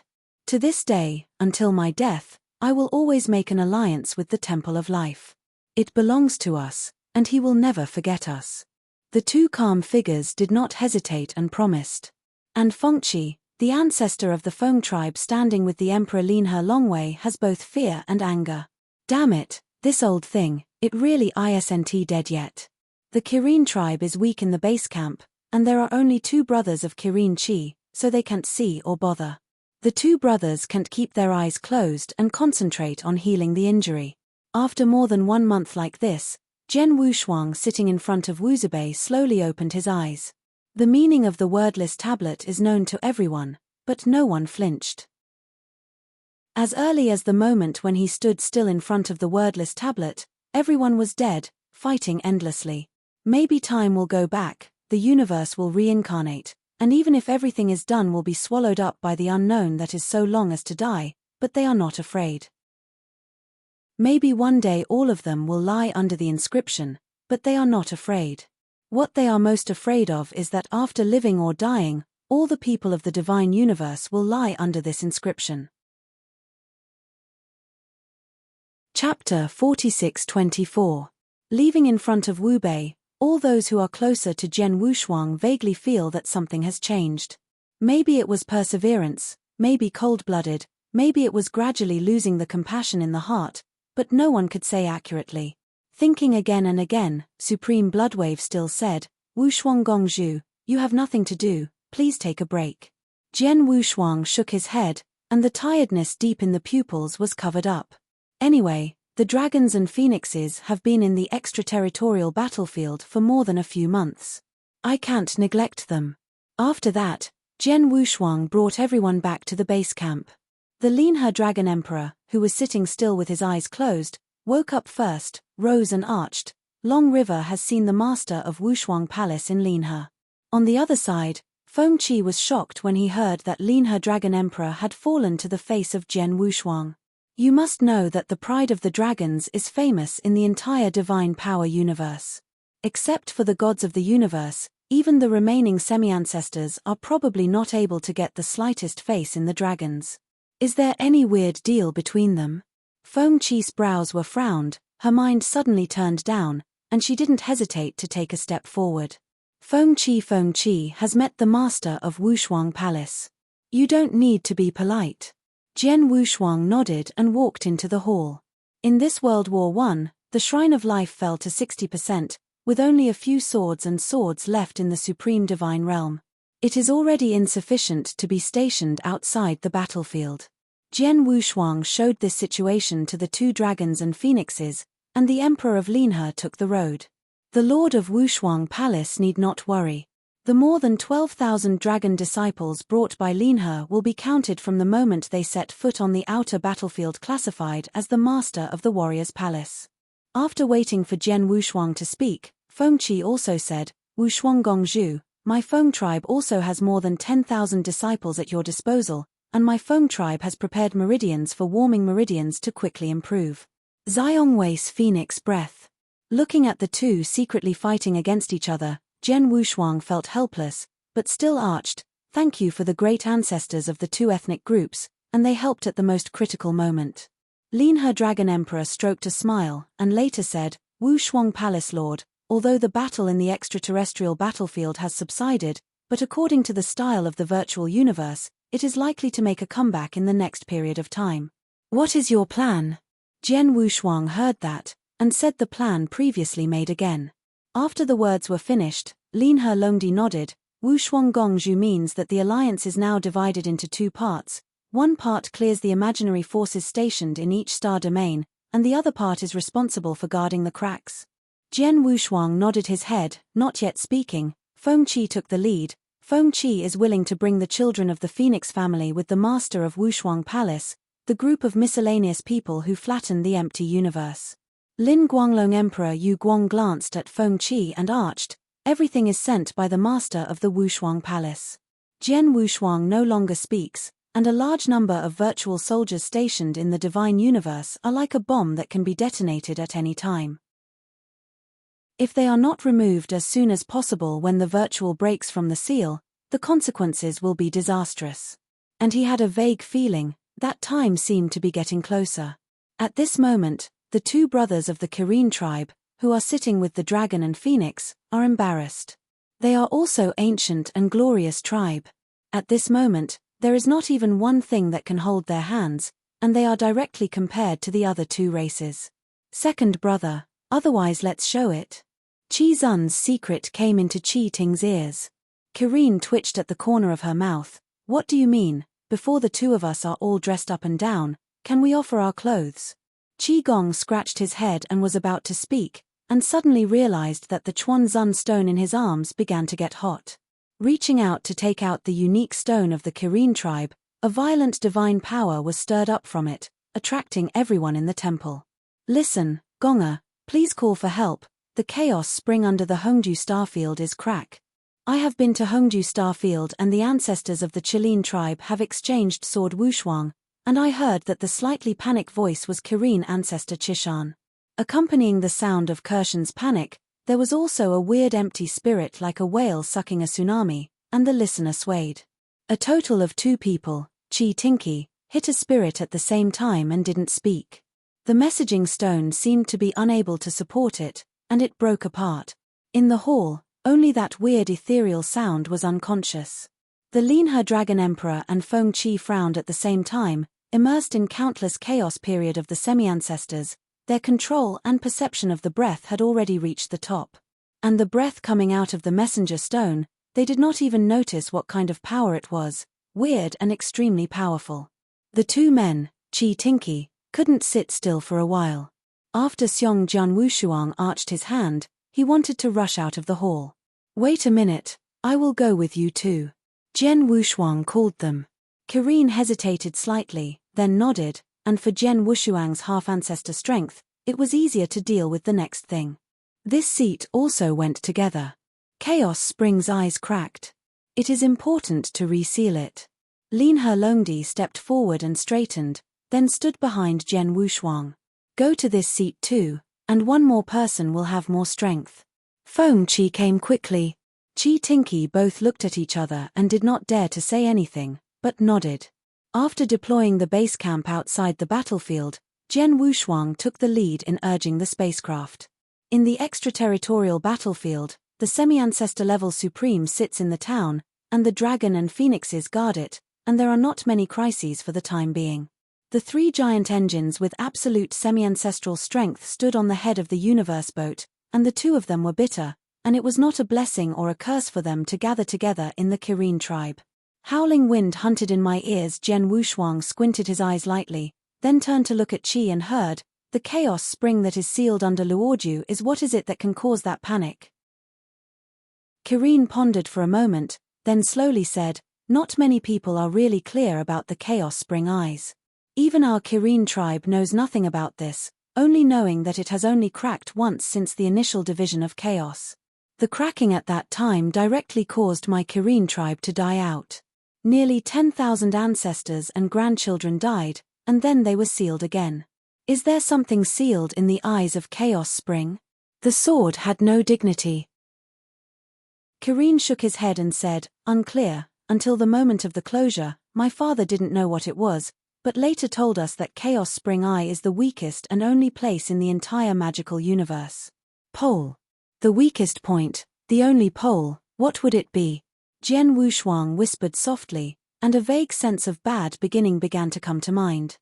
To this day, until my death, I will always make an alliance with the Temple of Life. It belongs to us, and he will never forget us. The two calm figures did not hesitate and promised. And Fengqi, the ancestor of the Feng tribe standing with the Emperor Lin He Longwei, has both fear and anger. Damn it, this old thing, it really isn't dead yet. The Kirin tribe is weak in the base camp, and there are only 2 brothers of Kirin Chi, so they can't see or bother. The 2 brothers can't keep their eyes closed and concentrate on healing the injury. After more than 1 month like this, Jian Wushuang sitting in front of Wu Zibei slowly opened his eyes. The meaning of the wordless tablet is known to everyone, but no one flinched. As early as the moment when he stood still in front of the wordless tablet, everyone was dead, fighting endlessly. Maybe time will go back, the universe will reincarnate, and even if everything is done will be swallowed up by the unknown that is so long as to die, but they are not afraid. Maybe one day all of them will lie under the inscription, but they are not afraid. What they are most afraid of is that after living or dying, all the people of the divine universe will lie under this inscription. Chapter 46-24. Leaving in front of Wu Bei, all those who are closer to Jian Wushuang vaguely feel that something has changed. Maybe it was perseverance, maybe cold-blooded, maybe it was gradually losing the compassion in the heart, but no one could say accurately. Thinking again and again, Supreme Bloodwave still said, Wushuang Gongzhu, you have nothing to do, please take a break. Jian Wushuang shook his head, and the tiredness deep in the pupils was covered up. Anyway, the dragons and phoenixes have been in the extraterritorial battlefield for more than a few months. I can't neglect them. After that, Jian Wushuang brought everyone back to the base camp. The Lin He Dragon Emperor, who was sitting still with his eyes closed, woke up first, rose and arched. Long River has seen the master of Wushuang Palace in Lin He. On the other side, Fengqi was shocked when he heard that Lin He Dragon Emperor had fallen to the face of Jian Wushuang. You must know that the pride of the dragons is famous in the entire divine power universe. Except for the gods of the universe, even the remaining semi-ancestors are probably not able to get the slightest face in the dragons. Is there any weird deal between them? Fengqi's brows were frowned, her mind suddenly turned down, and she didn't hesitate to take a step forward. Fengqi has met the master of Wushuang Palace. You don't need to be polite. Jian Wushuang nodded and walked into the hall. In this World War I, the Shrine of Life fell to 60%, with only a few swords and swords left in the Supreme Divine Realm. It is already insufficient to be stationed outside the battlefield. Jian Wushuang showed this situation to the 2 dragons and phoenixes, and the Emperor of Lin He took the road. The Lord of Wushuang Palace need not worry. The more than 12,000 dragon disciples brought by Lin He will be counted from the moment they set foot on the outer battlefield, classified as the master of the warrior's palace. After waiting for Jian Wushuang to speak, Fengqi also said, Wushuang Gongzhu, my Feng tribe also has more than 10,000 disciples at your disposal, and my Feng tribe has prepared meridians for warming meridians to quickly improve. Xiongwei's phoenix breath. Looking at the 2 secretly fighting against each other, Jian Wushuang felt helpless, but still arched, thank you for the great ancestors of the 2 ethnic groups, and they helped at the most critical moment. Lin He Dragon Emperor stroked a smile, and later said, Wushuang Palace Lord, although the battle in the extraterrestrial battlefield has subsided, but according to the style of the virtual universe, it is likely to make a comeback in the next period of time. What is your plan? Jian Wushuang heard that, and said the plan previously made again. After the words were finished, Lin He Longdi nodded. Wushuang Gongzhu means that the alliance is now divided into 2 parts. One part clears the imaginary forces stationed in each star domain, and the other part is responsible for guarding the cracks. Jian Wushuang nodded his head, not yet speaking. Fengqi took the lead. Fengqi is willing to bring the children of the Phoenix family with the master of Wushuang Palace, the group of miscellaneous people who flatten the empty universe. Lin Guanglong Emperor Yu Guang glanced at Fengqi and arched, everything is sent by the master of the Wushuang Palace. Jian Wushuang no longer speaks, and a large number of virtual soldiers stationed in the divine universe are like a bomb that can be detonated at any time. If they are not removed as soon as possible when the virtual breaks from the seal, the consequences will be disastrous. And he had a vague feeling that time seemed to be getting closer. At this moment, The two brothers of the Kirin tribe, who are sitting with the dragon and phoenix, are embarrassed. They are also ancient and glorious tribe. At this moment, there is not even one thing that can hold their hands, and they are directly compared to the other two races. Second brother, otherwise let's show it. Qi Zun's secret came into Qi Ting's ears. Kirin twitched at the corner of her mouth. What do you mean? Before the two of us are all dressed up and down, can we offer our clothes? Qi Gong scratched his head and was about to speak, and suddenly realized that the Chuan Zun stone in his arms began to get hot. Reaching out to take out the unique stone of the Kirin tribe, a violent divine power was stirred up from it, attracting everyone in the temple. Listen, Gonger, please call for help. The chaos spring under the Hongju starfield is crack. I have been to Hongju starfield and the ancestors of the Qilin tribe have exchanged sword Wushuang, and I heard that the slightly panic voice was Kirin ancestor Chishan. Accompanying the sound of Kirshan's panic, there was also a weird empty spirit like a whale sucking a tsunami, and the listener swayed. A total of 2 people, Qi Tinky, hit a spirit at the same time and didn't speak. The messaging stone seemed to be unable to support it, and it broke apart. In the hall, only that weird ethereal sound was unconscious. The Linhe Dragon Emperor and Feng Qi frowned at the same time, immersed in countless chaos period of the semi-ancestors. Their control and perception of the breath had already reached the top. And the breath coming out of the messenger stone, they did not even notice what kind of power it was, weird and extremely powerful. The 2 men, Qi Tinky, couldn't sit still for a while. After Xiong Jian Wushuang arched his hand, he wanted to rush out of the hall. Wait a minute, I will go with you too. Jian Wushuang called them. Kirin hesitated slightly, then nodded, and for Jian Wushuang's half-ancestor strength, it was easier to deal with the next thing. This seat also went together. Chaos Spring's eyes cracked. It is important to reseal it. Linhe Longdi stepped forward and straightened, then stood behind Jian Wushuang. Go to this seat too, and one more person will have more strength. Feng Qi came quickly. Qi Tinky both looked at each other and did not dare to say anything, but nodded. After deploying the base camp outside the battlefield, Jian Wushuang took the lead in urging the spacecraft. In the extraterritorial battlefield, the semi-ancestor level supreme sits in the town, and the dragon and phoenixes guard it, and there are not many crises for the time being. The 3 giant engines with absolute semi-ancestral strength stood on the head of the universe boat, and the 2 of them were bitter, and it was not a blessing or a curse for them to gather together in the Kirin tribe. Howling wind hunted in my ears. Jian Wushuang squinted his eyes lightly, then turned to look at Qi and heard, the chaos spring that is sealed under Luoju is what is it that can cause that panic? Kirin pondered for a moment, then slowly said, not many people are really clear about the chaos spring eyes. Even our Kirin tribe knows nothing about this, only knowing that it has only cracked once since the initial division of chaos. The cracking at that time directly caused my Kirin tribe to die out. Nearly 10,000 ancestors and grandchildren died, and then they were sealed again. Is there something sealed in the eyes of Chaos Spring? The sword had no dignity. Kirin shook his head and said, unclear, until the moment of the closure, my father didn't know what it was, but later told us that Chaos Spring Eye is the weakest and only place in the entire magical universe. Pole. The weakest point, the only pole, what would it be? Jian Wushuang whispered softly, and a vague sense of bad beginning began to come to mind.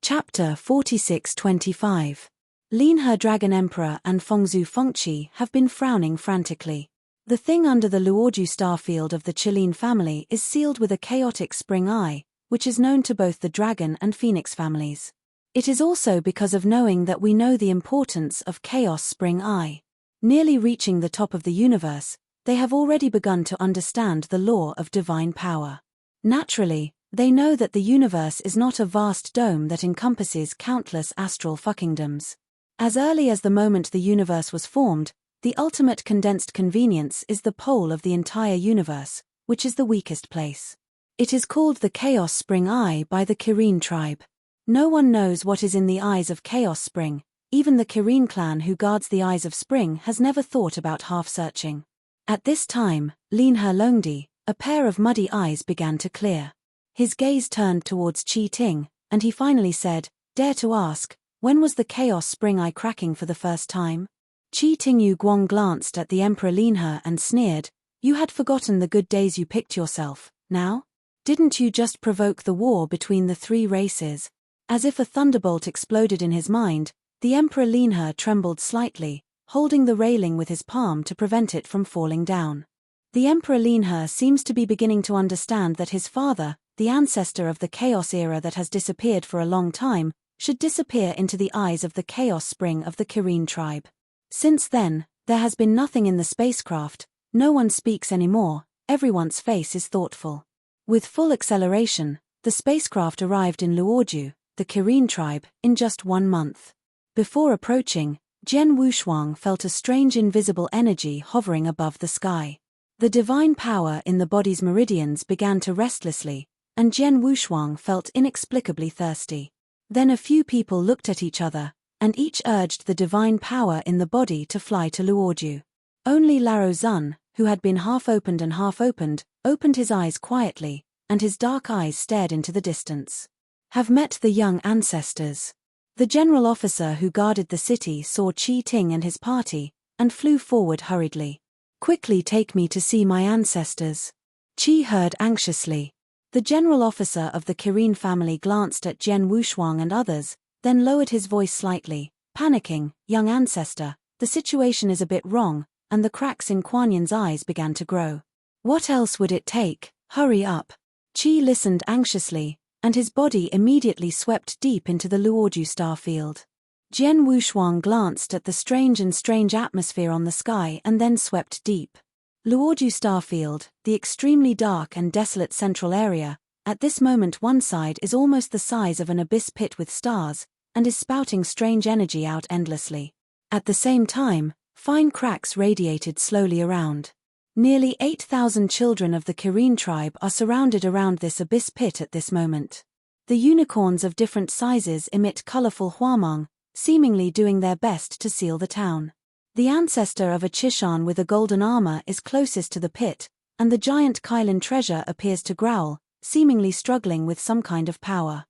Chapter 46-25. Linhe Dragon Emperor and Fengzhu Fengqi have been frowning frantically. The thing under the Luoju starfield of the Qilin family is sealed with a chaotic spring eye, which is known to both the dragon and phoenix families. It is also because of knowing that we know the importance of Chaos Spring Eye. Nearly reaching the top of the universe, they have already begun to understand the law of divine power. Naturally, they know that the universe is not a vast dome that encompasses countless astral fuckingdoms. As early as the moment the universe was formed, the ultimate condensed convenience is the pole of the entire universe, which is the weakest place. It is called the Chaos Spring Eye by the Kirin tribe. No one knows what is in the eyes of Chaos Spring. Even the Kirin clan who guards the Eyes of Spring has never thought about half-searching. At this time, Linhe Longdi, a pair of muddy eyes began to clear. His gaze turned towards Qi Ting, and he finally said, "Dare to ask, when was the chaos spring eye cracking for the first time?" Qi Tingyu Guang glanced at the Emperor Linhe and sneered, "You had forgotten the good days you picked yourself, now? Didn't you just provoke the war between the three races?" As if a thunderbolt exploded in his mind, the Emperor Linhe trembled slightly, holding the railing with his palm to prevent it from falling down. The Emperor Linhe seems to be beginning to understand that his father, the ancestor of the chaos era that has disappeared for a long time, should disappear into the eyes of the chaos spring of the Kirin tribe. Since then, there has been nothing in the spacecraft, no one speaks anymore, everyone's face is thoughtful. With full acceleration, the spacecraft arrived in Luoju, the Kirin tribe, in just 1 month. Before approaching, Jian Wushuang felt a strange invisible energy hovering above the sky. The divine power in the body's meridians began to restlessly, and Jian Wushuang felt inexplicably thirsty. Then a few people looked at each other, and each urged the divine power in the body to fly to Luoju. Only Lao Zun, who had been half opened and half opened, opened his eyes quietly, and his dark eyes stared into the distance. "Have met the young ancestors." The general officer who guarded the city saw Qi Ting and his party, and flew forward hurriedly. "Quickly take me to see my ancestors." Qi heard anxiously. The general officer of the Kirin family glanced at Jian Wushuang and others, then lowered his voice slightly, panicking, "Young ancestor, the situation is a bit wrong," and the cracks in Kuan Yin's eyes began to grow. "What else would it take? Hurry up." Qi listened anxiously, and his body immediately swept deep into the Luoju star field. Jian Wushuang glanced at the strange atmosphere on the sky and then swept deep. Luoju star field, the extremely dark and desolate central area, at this moment one side is almost the size of an abyss pit with stars, and is spouting strange energy out endlessly. At the same time, fine cracks radiated slowly around. Nearly 8,000 children of the Kirin tribe are surrounded around this abyss pit at this moment. The unicorns of different sizes emit colorful huamang, seemingly doing their best to seal the town. The ancestor of a Chishan with a golden armor is closest to the pit, and the giant Kylin treasure appears to growl, seemingly struggling with some kind of power.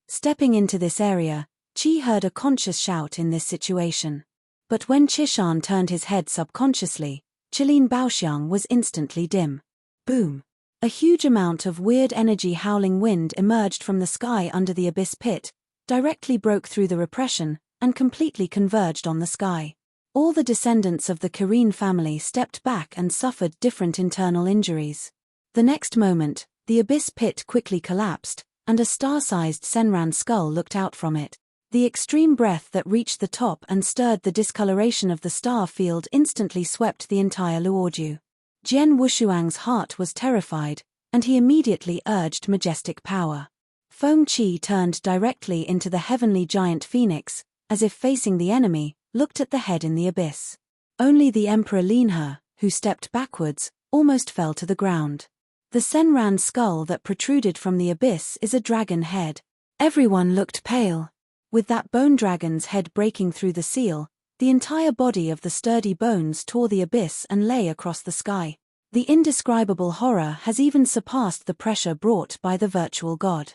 Stepping into this area, Qi heard a conscious shout in this situation. But when Chishan turned his head subconsciously, Qilin Baoxiang was instantly dim. Boom! A huge amount of weird energy howling wind emerged from the sky under the abyss pit, directly broke through the repression, and completely converged on the sky. All the descendants of the Kirin family stepped back and suffered different internal injuries. The next moment, the abyss pit quickly collapsed, and a star-sized Senran skull looked out from it. The extreme breath that reached the top and stirred the discoloration of the star field instantly swept the entire Luoju. Jian Wushuang's heart was terrified, and he immediately urged majestic power. Feng Qi turned directly into the heavenly giant phoenix, as if facing the enemy, looked at the head in the abyss. Only the Emperor Linhe, who stepped backwards, almost fell to the ground. The Senran skull that protruded from the abyss is a dragon head. Everyone looked pale. With that bone dragon's head breaking through the seal, the entire body of the sturdy bones tore the abyss and lay across the sky. The indescribable horror has even surpassed the pressure brought by the virtual god.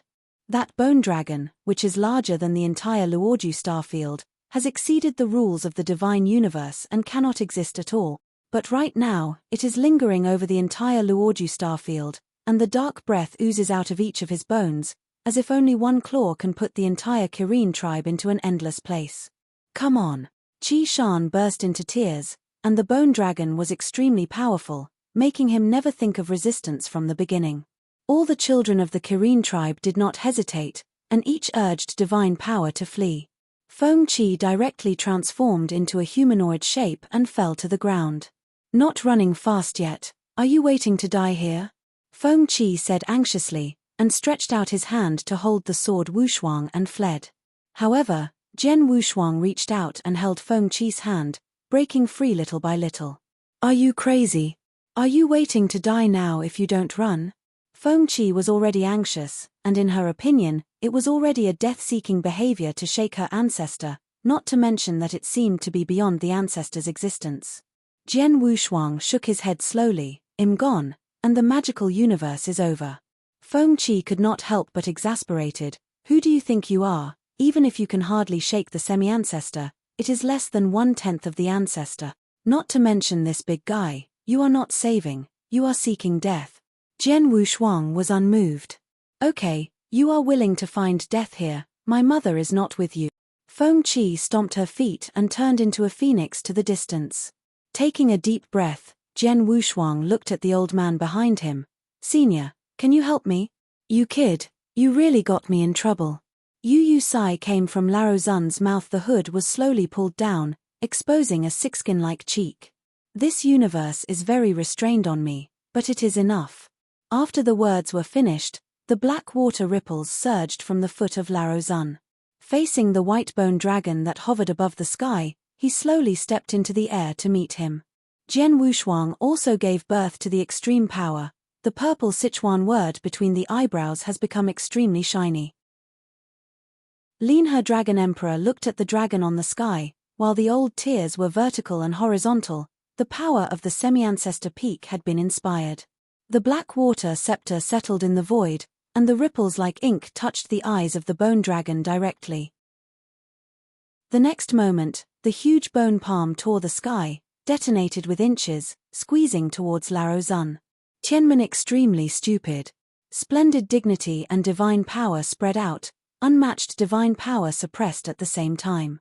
That bone dragon, which is larger than the entire Luoju starfield, has exceeded the rules of the divine universe and cannot exist at all. But right now, it is lingering over the entire Luoju starfield, and the dark breath oozes out of each of his bones, as if only one claw can put the entire Kirin tribe into an endless place. "Come on." Qi Shan burst into tears, and the bone dragon was extremely powerful, making him never think of resistance from the beginning. All the children of the Kirin tribe did not hesitate, and each urged divine power to flee. Feng Qi directly transformed into a humanoid shape and fell to the ground. "Not running fast yet, are you waiting to die here?" Feng Qi said anxiously, and stretched out his hand to hold the sword Wushuang and fled. However, Jian Wushuang reached out and held Feng Qi's hand, breaking free little by little. "Are you crazy? Are you waiting to die now if you don't run?" Feng Qi was already anxious, and in her opinion, it was already a death-seeking behavior to shake her ancestor, not to mention that it seemed to be beyond the ancestor's existence. Jian Wushuang shook his head slowly, "I'm gone, and the magical universe is over." Foam Chi could not help but exasperated. Who do you think you are? Even if you can hardly shake the semi-ancestor, it is less than 1/10 of the ancestor. Not to mention this big guy, you are not saving, you are seeking death. Jian Wushuang was unmoved. Okay, you are willing to find death here, my mother is not with you. Foam Chi stomped her feet and turned into a phoenix to the distance. Taking a deep breath, Jian Wushuang looked at the old man behind him. Senior, can you help me? You kid, you really got me in trouble. Yu Sai came from Lao Zun's mouth. The hood was slowly pulled down, exposing a sixskin-like cheek. This universe is very restrained on me, but it is enough. After the words were finished, the black water ripples surged from the foot of Lao Zun. Facing the white bone dragon that hovered above the sky, he slowly stepped into the air to meet him. Jian Wushuang also gave birth to the extreme power. The purple Sichuan word between the eyebrows has become extremely shiny. Lin He Dragon Emperor looked at the dragon on the sky, while the old tiers were vertical and horizontal. The power of the semi-ancestor peak had been inspired. The black water scepter settled in the void, and the ripples like ink touched the eyes of the bone dragon directly. The next moment, the huge bone palm tore the sky, detonated with inches, squeezing towards Lao Zun. Tianmen extremely stupid. Splendid dignity and divine power spread out, unmatched divine power suppressed at the same time.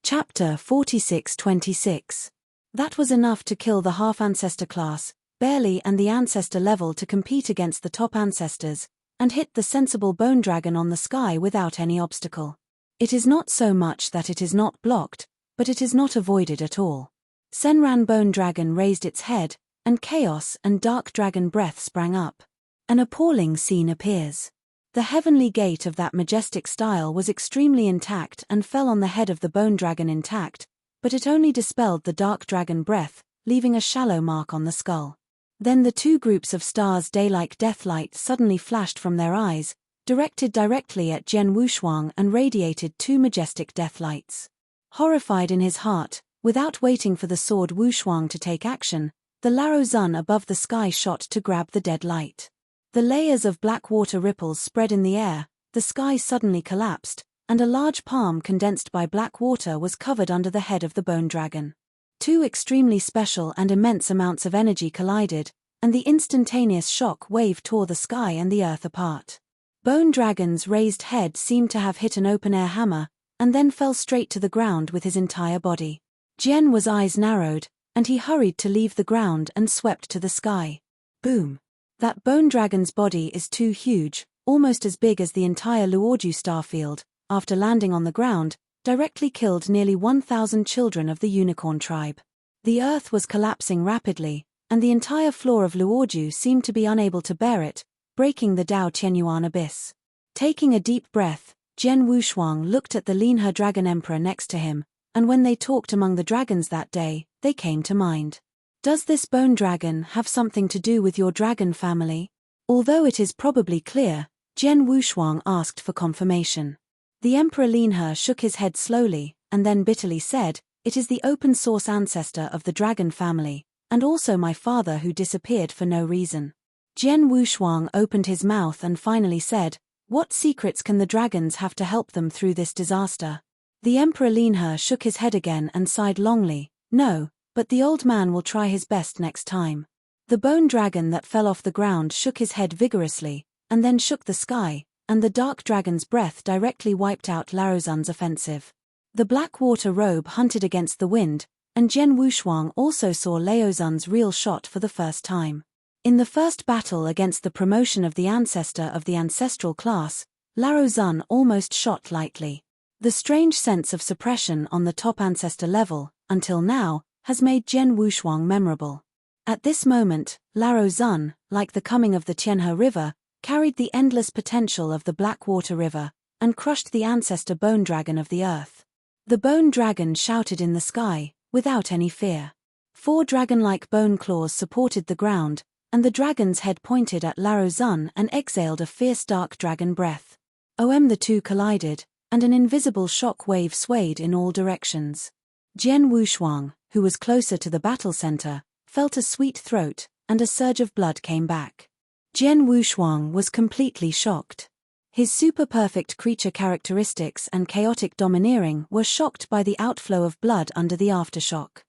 Chapter 46-26. That was enough to kill the half-ancestor class, barely, and the ancestor level to compete against the top ancestors, and hit the sensible bone dragon on the sky without any obstacle. It is not so much that it is not blocked, but it is not avoided at all. Senran bone dragon raised its head, and chaos and dark dragon breath sprang up. An appalling scene appears. The heavenly gate of that majestic style was extremely intact and fell on the head of the bone dragon intact, but it only dispelled the dark dragon breath, leaving a shallow mark on the skull. Then the two groups of stars day-like deathlight suddenly flashed from their eyes, directed directly at Jian Wushuang and radiated two majestic deathlights. Horrified in his heart, without waiting for the sword Wushuang to take action, the Lao Zun above the sky shot to grab the dead light. The layers of black water ripples spread in the air, the sky suddenly collapsed, and a large palm condensed by black water was covered under the head of the bone dragon. Two extremely special and immense amounts of energy collided, and the instantaneous shock wave tore the sky and the earth apart. Bone dragon's raised head seemed to have hit an open-air hammer, and then fell straight to the ground with his entire body. Jian was eyes narrowed, and he hurried to leave the ground and swept to the sky. Boom! That bone dragon's body is too huge, almost as big as the entire Luoju starfield. After landing on the ground, directly killed nearly 1,000 children of the unicorn tribe. The earth was collapsing rapidly, and the entire floor of Luoju seemed to be unable to bear it, breaking the Dao Qianyuan abyss. Taking a deep breath, Jian Wushuang looked at the Lin He Dragon Emperor next to him, and when they talked among the dragons that day, they came to mind. Does this bone dragon have something to do with your dragon family? Although it is probably clear, Jian Wushuang asked for confirmation. The Emperor Lin He shook his head slowly, and then bitterly said, "It is the open-source ancestor of the dragon family, and also my father who disappeared for no reason." Jian Wushuang opened his mouth and finally said, "What secrets can the dragons have to help them through this disaster?" The Emperor Lin He shook his head again and sighed longly, "No, but the old man will try his best next time." The bone dragon that fell off the ground shook his head vigorously, and then shook the sky, and the dark dragon's breath directly wiped out Lao Zun's offensive. The black water robe hunted against the wind, and Jian Wushuang also saw Lao Zun's real shot for the first time. In the first battle against the promotion of the ancestor of the ancestral class, Lao Zun almost shot lightly. The strange sense of suppression on the top ancestor level, until now, has made Jian Wushuang memorable. At this moment, Lao Zun, like the coming of the Tianhe River, carried the endless potential of the Blackwater River, and crushed the ancestor bone dragon of the earth. The bone dragon shouted in the sky, without any fear. 4 dragon-like bone claws supported the ground, and the dragon's head pointed at Lao Zun and exhaled a fierce dark dragon breath. The two collided, and an invisible shock wave swayed in all directions. Jian Wushuang, who was closer to the battle center, felt a sweet throat, and a surge of blood came back. Jian Wushuang was completely shocked. His super-perfect creature characteristics and chaotic domineering were shocked by the outflow of blood under the aftershock.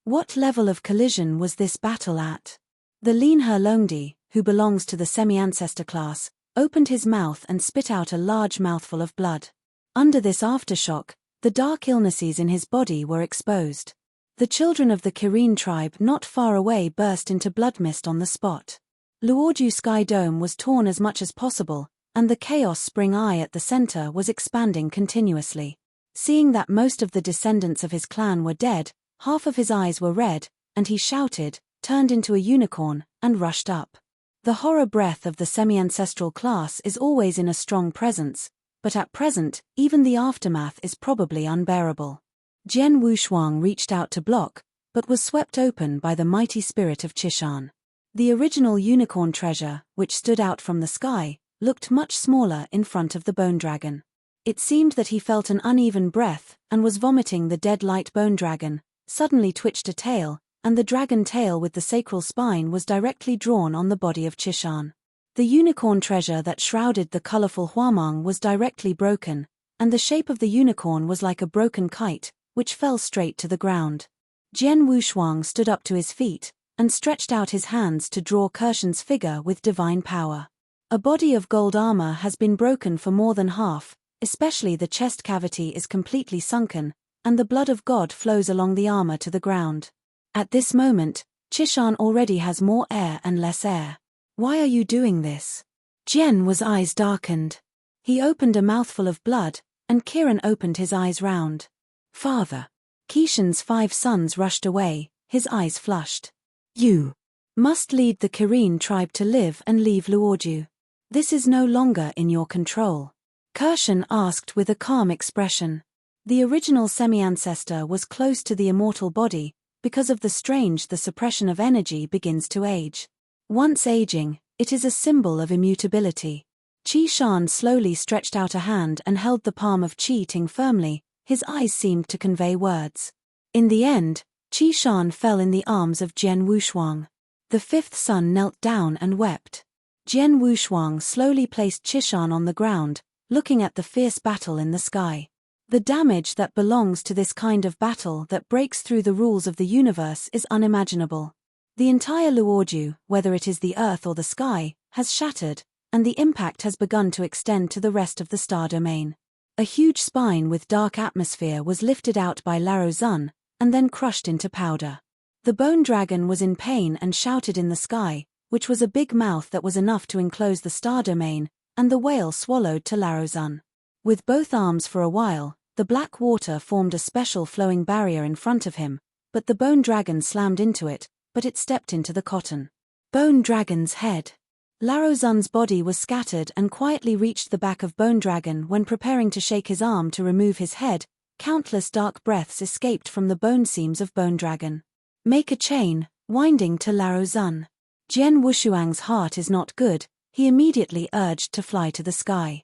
What level of collision was this battle at? The Lin He Longdi, who belongs to the semi-ancestor class, opened his mouth and spit out a large mouthful of blood. Under this aftershock, the dark illnesses in his body were exposed. The children of the Kirin tribe not far away burst into blood mist on the spot. Luoju Sky Dome was torn as much as possible, and the Chaos Spring Eye at the center was expanding continuously. Seeing that most of the descendants of his clan were dead, half of his eyes were red, and he shouted, turned into a unicorn, and rushed up. The horror breath of the semi-ancestral class is always in a strong presence, but at present, even the aftermath is probably unbearable. Jian Wushuang reached out to block, but was swept open by the mighty spirit of Chishan. The original unicorn treasure, which stood out from the sky, looked much smaller in front of the bone dragon. It seemed that he felt an uneven breath, and was vomiting. The dead light bone dragon suddenly twitched a tail, and the dragon tail with the sacral spine was directly drawn on the body of Chishan. The unicorn treasure that shrouded the colorful Huamang was directly broken, and the shape of the unicorn was like a broken kite, which fell straight to the ground. Jian Wushuang stood up to his feet, and stretched out his hands to draw Kirshen's figure with divine power. A body of gold armor has been broken for more than half, especially the chest cavity is completely sunken, and the blood of God flows along the armor to the ground. At this moment, Chishan already has more air and less air. Why are you doing this? Jian was eyes darkened. He opened a mouthful of blood, and Kiran opened his eyes round. Father. Kishan's 5 sons rushed away, his eyes flushed. You must lead the Kirin tribe to live and leave Luoju. This is no longer in your control. Kirshen asked with a calm expression. The original semi-ancestor was close to the immortal body, because of the suppression of energy begins to age. Once aging, it is a symbol of immutability. Qi Shan slowly stretched out a hand and held the palm of Qi Ting firmly, his eyes seemed to convey words. In the end, Qi Shan fell in the arms of Jian Wushuang. The 5th son knelt down and wept. Jian Wushuang slowly placed Chishan on the ground, looking at the fierce battle in the sky. The damage that belongs to this kind of battle that breaks through the rules of the universe is unimaginable. The entire Luoju, whether it is the earth or the sky, has shattered, and the impact has begun to extend to the rest of the star domain. A huge spine with dark atmosphere was lifted out by Laro Zun, and then crushed into powder. The bone dragon was in pain and shouted in the sky, which was a big mouth that was enough to enclose the star domain, and the whale swallowed to Laro Zun. With both arms for a while, the black water formed a special flowing barrier in front of him, but the bone dragon slammed into it, but it stepped into the cotton. Bone dragon's head. Laro Zun's body was scattered and quietly reached the back of Bone Dragon. When preparing to shake his arm to remove his head, countless dark breaths escaped from the bone seams of Bone Dragon. Make a chain, winding to Laro Zun. Jian Wushuang's heart is not good, he immediately urged to fly to the sky.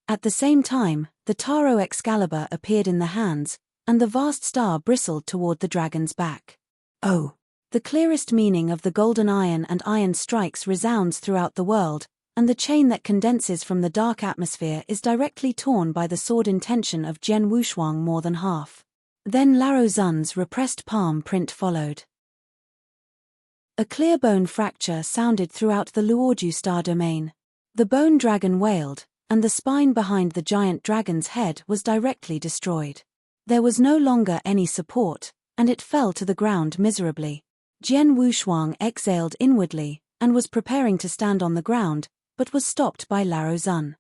At the same time, the Taro Excalibur appeared in the hands, and the vast star bristled toward the dragon's back. Oh! The clearest meaning of the golden iron and iron strikes resounds throughout the world, and the chain that condenses from the dark atmosphere is directly torn by the sword intention of Jian Wushuang more than half. Then Laro Zun's repressed palm print followed. A clear bone fracture sounded throughout the Luoju star domain. The bone dragon wailed, and the spine behind the giant dragon's head was directly destroyed. There was no longer any support, and it fell to the ground miserably. Jian Wushuang exhaled inwardly, and was preparing to stand on the ground, but was stopped by Laro Zun.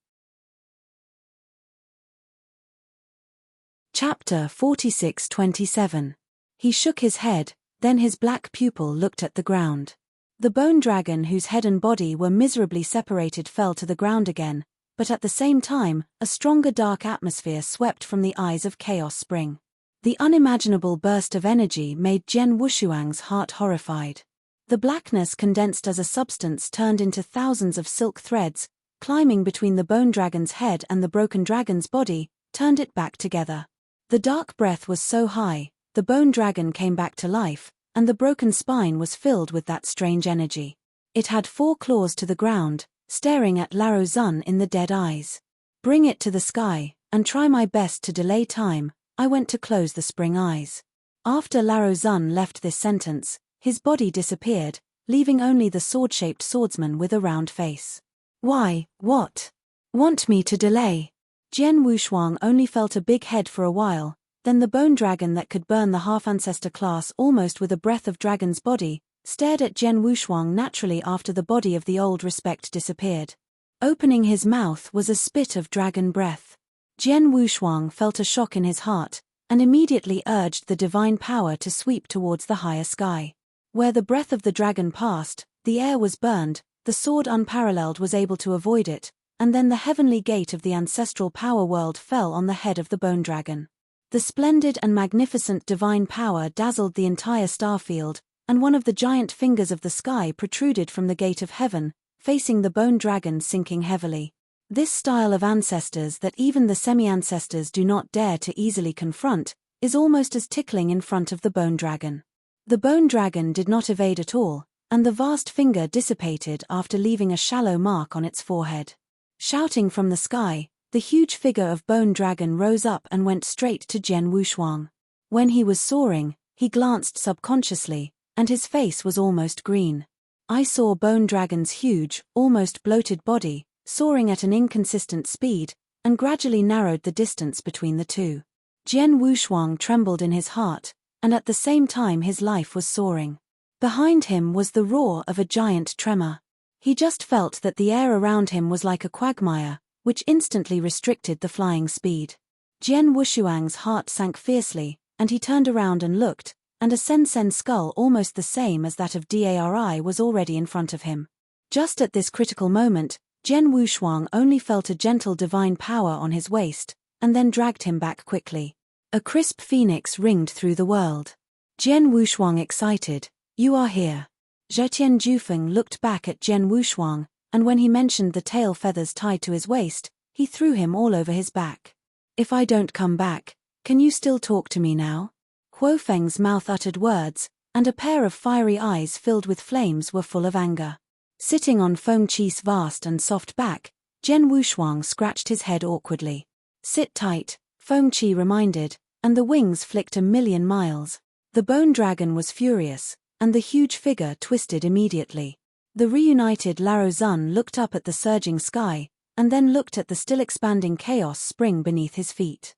Chapter 46-27. He shook his head, then his black pupil looked at the ground. The bone dragon whose head and body were miserably separated fell to the ground again, but at the same time, a stronger dark atmosphere swept from the eyes of Chaos Spring. The unimaginable burst of energy made Jian Wushuang's heart horrified. The blackness condensed as a substance turned into thousands of silk threads, climbing between the bone dragon's head and the broken dragon's body, turned it back together. The dark breath was so high, the bone dragon came back to life, and the broken spine was filled with that strange energy. It had 4 claws to the ground, staring at Laro Zun in the dead eyes. Bring it to the sky, and try my best to delay time, I went to close the spring eyes. After Laro Zun left this sentence, his body disappeared, leaving only the sword-shaped swordsman with a round face. Why, what? Want me to delay? Jian Wushuang only felt a big head for a while, then the bone dragon that could burn the half-ancestor class almost with a breath of dragon's body, stared at Jian Wushuang naturally after the body of the old respect disappeared. Opening his mouth was a spit of dragon breath. Jian Wushuang felt a shock in his heart, and immediately urged the divine power to sweep towards the higher sky. Where the breath of the dragon passed, the air was burned, the sword unparalleled was able to avoid it, and then the heavenly gate of the ancestral power world fell on the head of the bone dragon. The splendid and magnificent divine power dazzled the entire starfield, and one of the giant fingers of the sky protruded from the gate of heaven, facing the bone dragon sinking heavily. This style of ancestors that even the semi-ancestors do not dare to easily confront, is almost as tickling in front of the bone dragon. The bone dragon did not evade at all, and the vast finger dissipated after leaving a shallow mark on its forehead. Shouting from the sky, the huge figure of bone dragon rose up and went straight to Jian Wushuang. When he was soaring, he glanced subconsciously, and his face was almost green. I saw bone dragon's huge, almost bloated body, soaring at an inconsistent speed, and gradually narrowed the distance between the two. Jian Wushuang trembled in his heart, and at the same time his life was soaring. Behind him was the roar of a giant tremor. He just felt that the air around him was like a quagmire, which instantly restricted the flying speed. Jian Wushuang's heart sank fiercely, and he turned around and looked, and a Sen-Sen skull almost the same as that of Dari was already in front of him. Just at this critical moment, Jian Wushuang only felt a gentle divine power on his waist, and then dragged him back quickly. A crisp phoenix ringed through the world. Jian Wushuang excited, "You are here." Zhetian Jufeng looked back at Jian Wushuang, and when he mentioned the tail feathers tied to his waist, he threw him all over his back. "If I don't come back, can you still talk to me now?" Kuo Feng's mouth uttered words, and a pair of fiery eyes filled with flames were full of anger. Sitting on Feng Qi's vast and soft back, Jian Wushuang scratched his head awkwardly. "Sit tight," Feng Qi reminded, and the wings flicked a million miles. The bone dragon was furious, and the huge figure twisted immediately. The reunited Laro Zun looked up at the surging sky, and then looked at the still expanding chaos spring beneath his feet.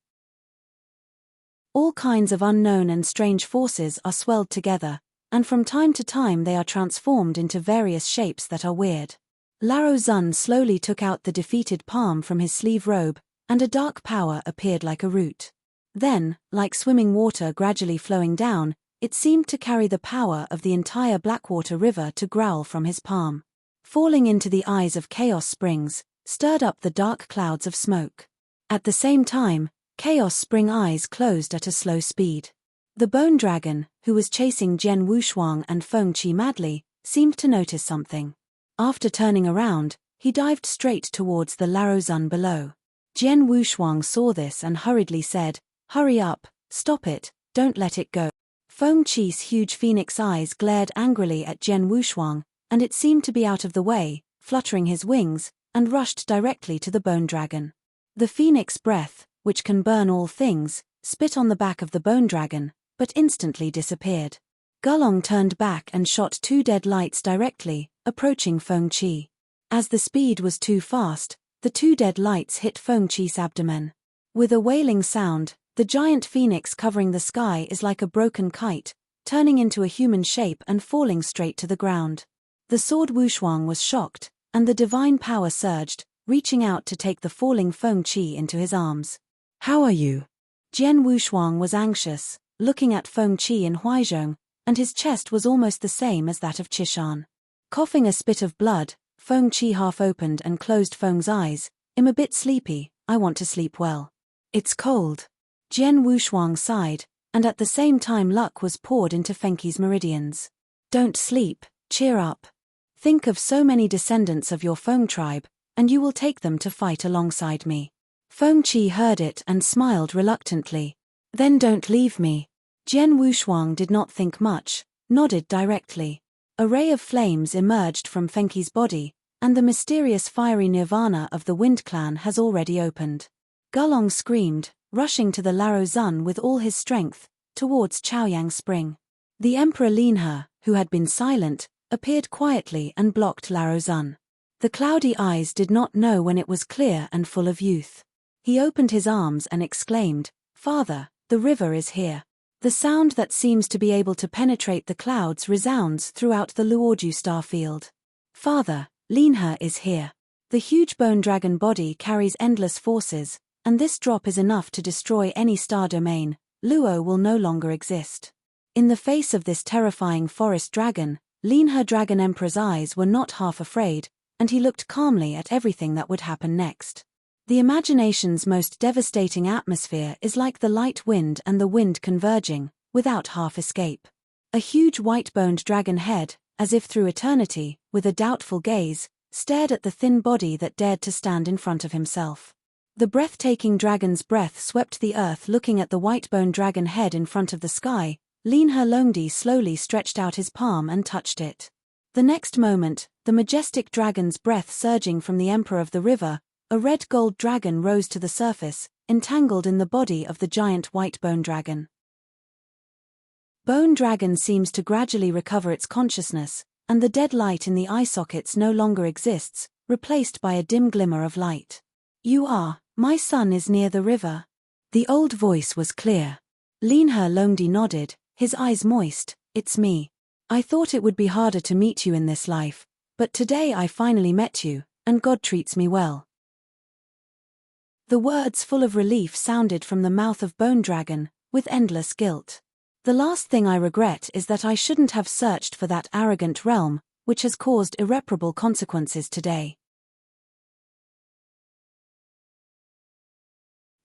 All kinds of unknown and strange forces are swelled together, and from time to time they are transformed into various shapes that are weird. Laro Zun slowly took out the defeated palm from his sleeve robe, and a dark power appeared like a root. Then, like swimming water gradually flowing down, it seemed to carry the power of the entire Blackwater River to growl from his palm. Falling into the eyes of Chaos Springs, stirred up the dark clouds of smoke. At the same time, Chaos Spring eyes closed at a slow speed. The bone dragon, who was chasing Jian Wushuang and Feng Qi madly, seemed to notice something. After turning around, he dived straight towards the Laro Zun below. Jian Wushuang saw this and hurriedly said, "Hurry up, stop it, don't let it go." Feng Qi's huge phoenix eyes glared angrily at Jian Wushuang, and it seemed to be out of the way, fluttering his wings, and rushed directly to the bone dragon. The phoenix breath, which can burn all things, spit on the back of the bone dragon, but instantly disappeared. Gulong turned back and shot 2 dead lights directly, approaching Feng Qi. As the speed was too fast, the 2 dead lights hit Feng Qi's abdomen. With a wailing sound, the giant phoenix covering the sky is like a broken kite, turning into a human shape and falling straight to the ground. The sword Wushuang was shocked, and the divine power surged, reaching out to take the falling Feng Qi into his arms. "How are you?" Jian Wushuang was anxious, looking at Feng Qi in Huaizhong, and his chest was almost the same as that of Qishan. Coughing a spit of blood, Feng Qi half opened and closed Feng's eyes. "I'm a bit sleepy, I want to sleep well." "It's cold." Jian Wushuang sighed, and at the same time luck was poured into Feng Qi's meridians. "Don't sleep, cheer up. Think of so many descendants of your Feng tribe, and you will take them to fight alongside me." Feng Qi heard it and smiled reluctantly. "Then don't leave me." Jian Wushuang did not think much, nodded directly. A ray of flames emerged from Fenki's body, and the mysterious fiery nirvana of the Wind Clan has already opened. Gulong screamed, rushing to the Laro Zun with all his strength, towards Chaoyang Spring. The Emperor Linhe, who had been silent, appeared quietly and blocked Laro Zun. The cloudy eyes did not know when it was clear and full of youth. He opened his arms and exclaimed, "Father, the river is here." The sound that seems to be able to penetrate the clouds resounds throughout the Luoju star field. "Father, Linhe is here." The huge bone dragon body carries endless forces, and this drop is enough to destroy any star domain. Luo will no longer exist. In the face of this terrifying forest dragon, Linhe Dragon Emperor's eyes were not half afraid, and he looked calmly at everything that would happen next. The imagination's most devastating atmosphere is like the light wind and the wind converging, without half escape. A huge white-boned dragon head, as if through eternity, with a doubtful gaze, stared at the thin body that dared to stand in front of himself. The breathtaking dragon's breath swept the earth. Looking at the white-boned dragon head in front of the sky, Linhe Longdi slowly stretched out his palm and touched it. The next moment, the majestic dragon's breath surging from the Emperor of the River, a red gold dragon rose to the surface, entangled in the body of the giant white bone dragon. Bone dragon seems to gradually recover its consciousness, and the dead light in the eye sockets no longer exists, replaced by a dim glimmer of light. My son is near the river." The old voice was clear. Linhe Longdi nodded, his eyes moist. "It's me. I thought it would be harder to meet you in this life, but today I finally met you, and God treats me well." The words full of relief sounded from the mouth of Bone Dragon, with endless guilt. "The last thing I regret is that I shouldn't have searched for that arrogant realm, which has caused irreparable consequences today."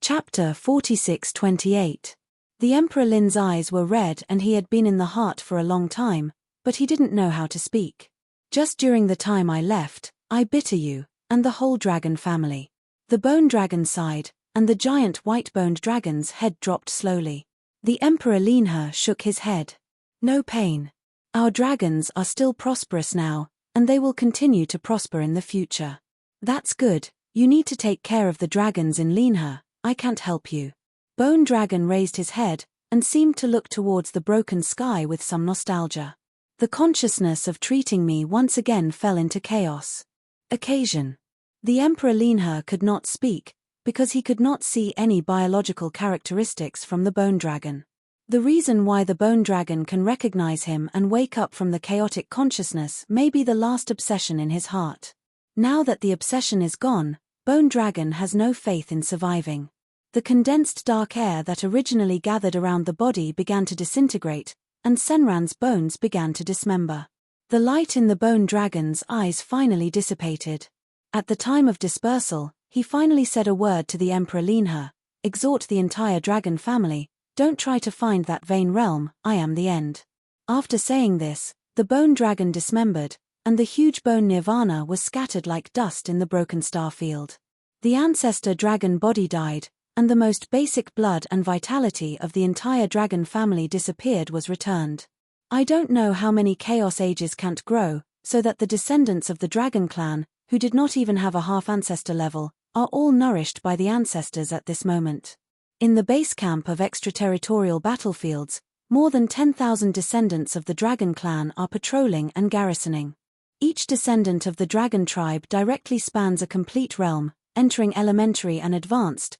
Chapter 46-28. The Emperor Lin's eyes were red and he had been in the heart for a long time, but he didn't know how to speak. "Just during the time I left, I bitter you, and the whole dragon family." The bone dragon sighed, and the giant white-boned dragon's head dropped slowly. The Emperor Linhe shook his head. "No pain. Our dragons are still prosperous now, and they will continue to prosper in the future." "That's good. You need to take care of the dragons in Linhe. I can't help you." Bone Dragon raised his head, and seemed to look towards the broken sky with some nostalgia. "The consciousness of treating me once again fell into chaos." Occasion. The Emperor Linhe could not speak, because he could not see any biological characteristics from the bone dragon. The reason why the bone dragon can recognize him and wake up from the chaotic consciousness may be the last obsession in his heart. Now that the obsession is gone, Bone Dragon has no faith in surviving. The condensed dark air that originally gathered around the body began to disintegrate, and Senran's bones began to dismember. The light in the bone dragon's eyes finally dissipated. At the time of dispersal, he finally said a word to the Emperor Linhe: "Exhort the entire dragon family, don't try to find that vain realm, I am the end." After saying this, the bone dragon dismembered, and the huge bone nirvana was scattered like dust in the broken star field. The ancestor dragon body died, and the most basic blood and vitality of the entire dragon family disappeared was returned. I don't know how many chaos ages can't grow, so that the descendants of the dragon clan, who did not even have a half-ancestor level, are all nourished by the ancestors at this moment. In the base camp of extraterritorial battlefields, more than 10,000 descendants of the dragon clan are patrolling and garrisoning. Each descendant of the dragon tribe directly spans a complete realm, entering elementary and advanced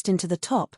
into the top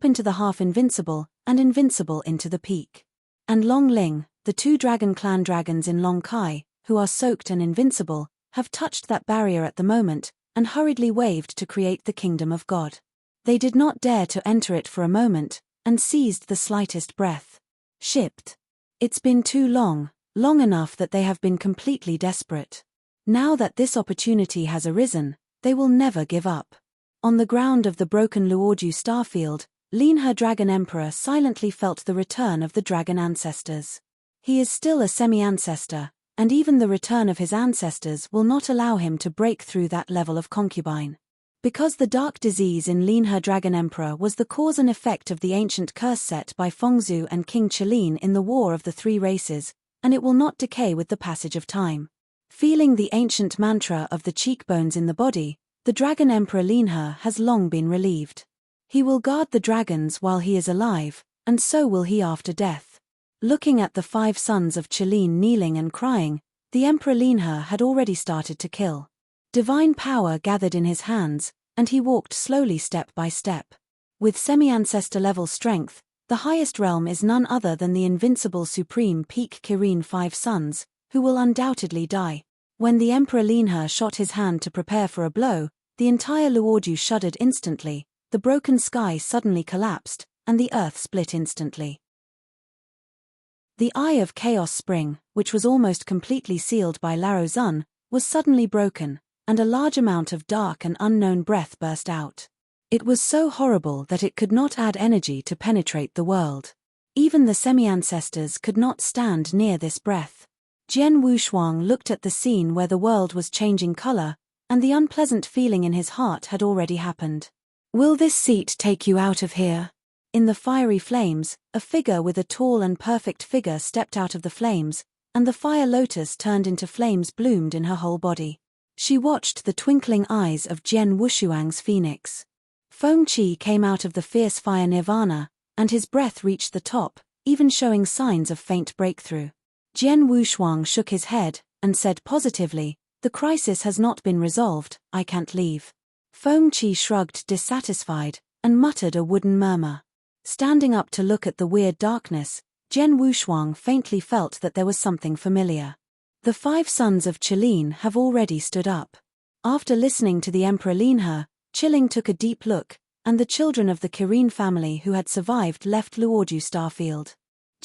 into the half-invincible, and invincible into the peak. And Long Ling, the two dragon clan dragons in Long Kai, who are soaked and invincible, have touched that barrier at the moment, and hurriedly waved to create the kingdom of God. They did not dare to enter it for a moment, and seized the slightest breath. Shipped. It's been too long enough that they have been completely desperate. Now that this opportunity has arisen, they will never give up. On the ground of the broken Luoju starfield, Linhe Dragon Emperor silently felt the return of the dragon ancestors. He is still a semi-ancestor, and even the return of his ancestors will not allow him to break through that level of concubine. Because the dark disease in Lin He Dragon Emperor was the cause and effect of the ancient curse set by Fengzhu and King Qilin in the War of the Three Races, and it will not decay with the passage of time. Feeling the ancient mantra of the cheekbones in the body, the Dragon Emperor Lin He has long been relieved. He will guard the dragons while he is alive, and so will he after death. Looking at the 5 sons of Qilin kneeling and crying, the Emperor Lin He had already started to kill. Divine power gathered in his hands, and he walked slowly step by step. With semi-ancestor level strength, the highest realm is none other than the invincible supreme peak Kirin 5 sons, who will undoubtedly die. When the Emperor Lin He shot his hand to prepare for a blow, the entire Luoju shuddered instantly, the broken sky suddenly collapsed, and the earth split instantly. The Eye of Chaos Spring, which was almost completely sealed by Laro Zun, was suddenly broken, and a large amount of dark and unknown breath burst out. It was so horrible that it could not add energy to penetrate the world. Even the semi-ancestors could not stand near this breath. Jian Wushuang looked at the scene where the world was changing color, and the unpleasant feeling in his heart had already happened. Will this seat take you out of here? In the fiery flames, a figure with a tall and perfect figure stepped out of the flames, and the fire lotus turned into flames bloomed in her whole body. She watched the twinkling eyes of Jian Wushuang's phoenix. Feng Qi came out of the fierce fire nirvana, and his breath reached the top, even showing signs of faint breakthrough. Jian Wushuang shook his head, and said positively, "The crisis has not been resolved, I can't leave." Feng Qi shrugged dissatisfied, and muttered a wooden murmur. Standing up to look at the weird darkness, Jian Wushuang faintly felt that there was something familiar. The 5 sons of Qilin have already stood up. After listening to the Emperor Lin He, Qilin took a deep look, and the children of the Kirin family who had survived left Luoju Starfield.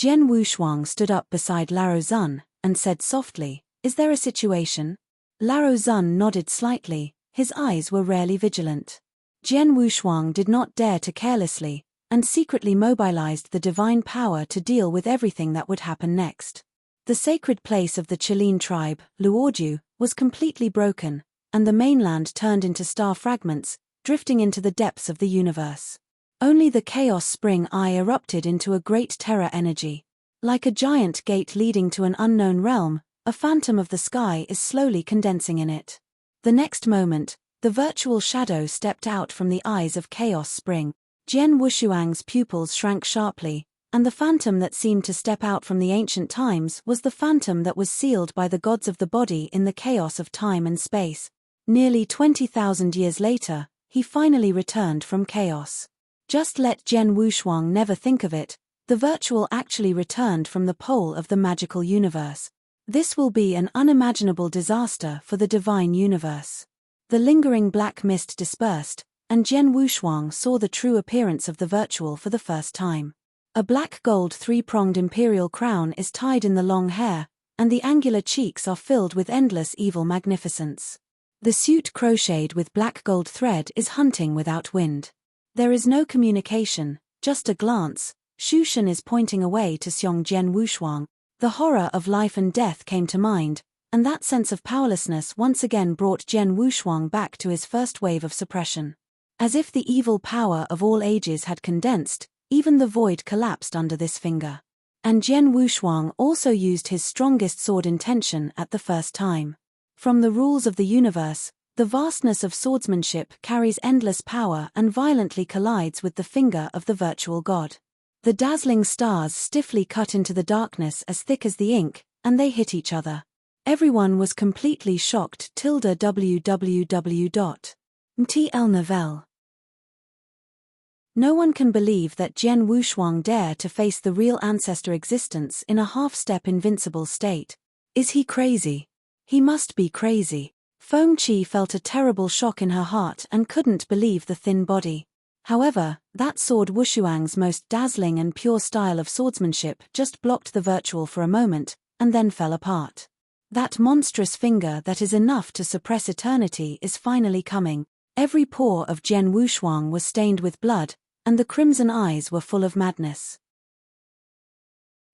Jian Wushuang stood up beside Laro Zun, and said softly, "Is there a situation?" Laro Zun nodded slightly, his eyes were rarely vigilant. Jian Wushuang did not dare to carelessly, and secretly mobilized the divine power to deal with everything that would happen next. The sacred place of the Qilin tribe, Luoju, was completely broken, and the mainland turned into star fragments, drifting into the depths of the universe. Only the Chaos Spring Eye erupted into a great terror energy. Like a giant gate leading to an unknown realm, a phantom of the sky is slowly condensing in it. The next moment, the virtual shadow stepped out from the eyes of Chaos Spring. Jian Wushuang's pupils shrank sharply, and the phantom that seemed to step out from the ancient times was the phantom that was sealed by the gods of the body in the chaos of time and space. Nearly 20,000 years later, he finally returned from chaos. Just let Jian Wushuang never think of it, the virtual actually returned from the pole of the magical universe. This will be an unimaginable disaster for the divine universe. The lingering black mist dispersed, and Jian Wushuang saw the true appearance of the virtual for the first time. A black gold 3-pronged imperial crown is tied in the long hair, and the angular cheeks are filled with endless evil magnificence. The suit crocheted with black gold thread is hunting without wind. There is no communication, just a glance. Shushan is pointing away to Xiong Jian Wushuang. The horror of life and death came to mind, and that sense of powerlessness once again brought Jian Wushuang back to his first wave of suppression. As if the evil power of all ages had condensed, even the void collapsed under this finger. And Jian Wushuang also used his strongest sword intention at the first time. From the rules of the universe, the vastness of swordsmanship carries endless power and violently collides with the finger of the virtual god. The dazzling stars stiffly cut into the darkness as thick as the ink, and they hit each other. Everyone was completely shocked. www.mtl Novelle. No one can believe that Jian Wushuang dare to face the real ancestor existence in a half-step invincible state. Is he crazy? He must be crazy. Feng Qi felt a terrible shock in her heart and couldn't believe the thin body. However, that sword Wushuang's most dazzling and pure style of swordsmanship just blocked the virtual for a moment, and then fell apart. That monstrous finger that is enough to suppress eternity is finally coming. Every pore of Jian Wushuang was stained with blood, and the crimson eyes were full of madness.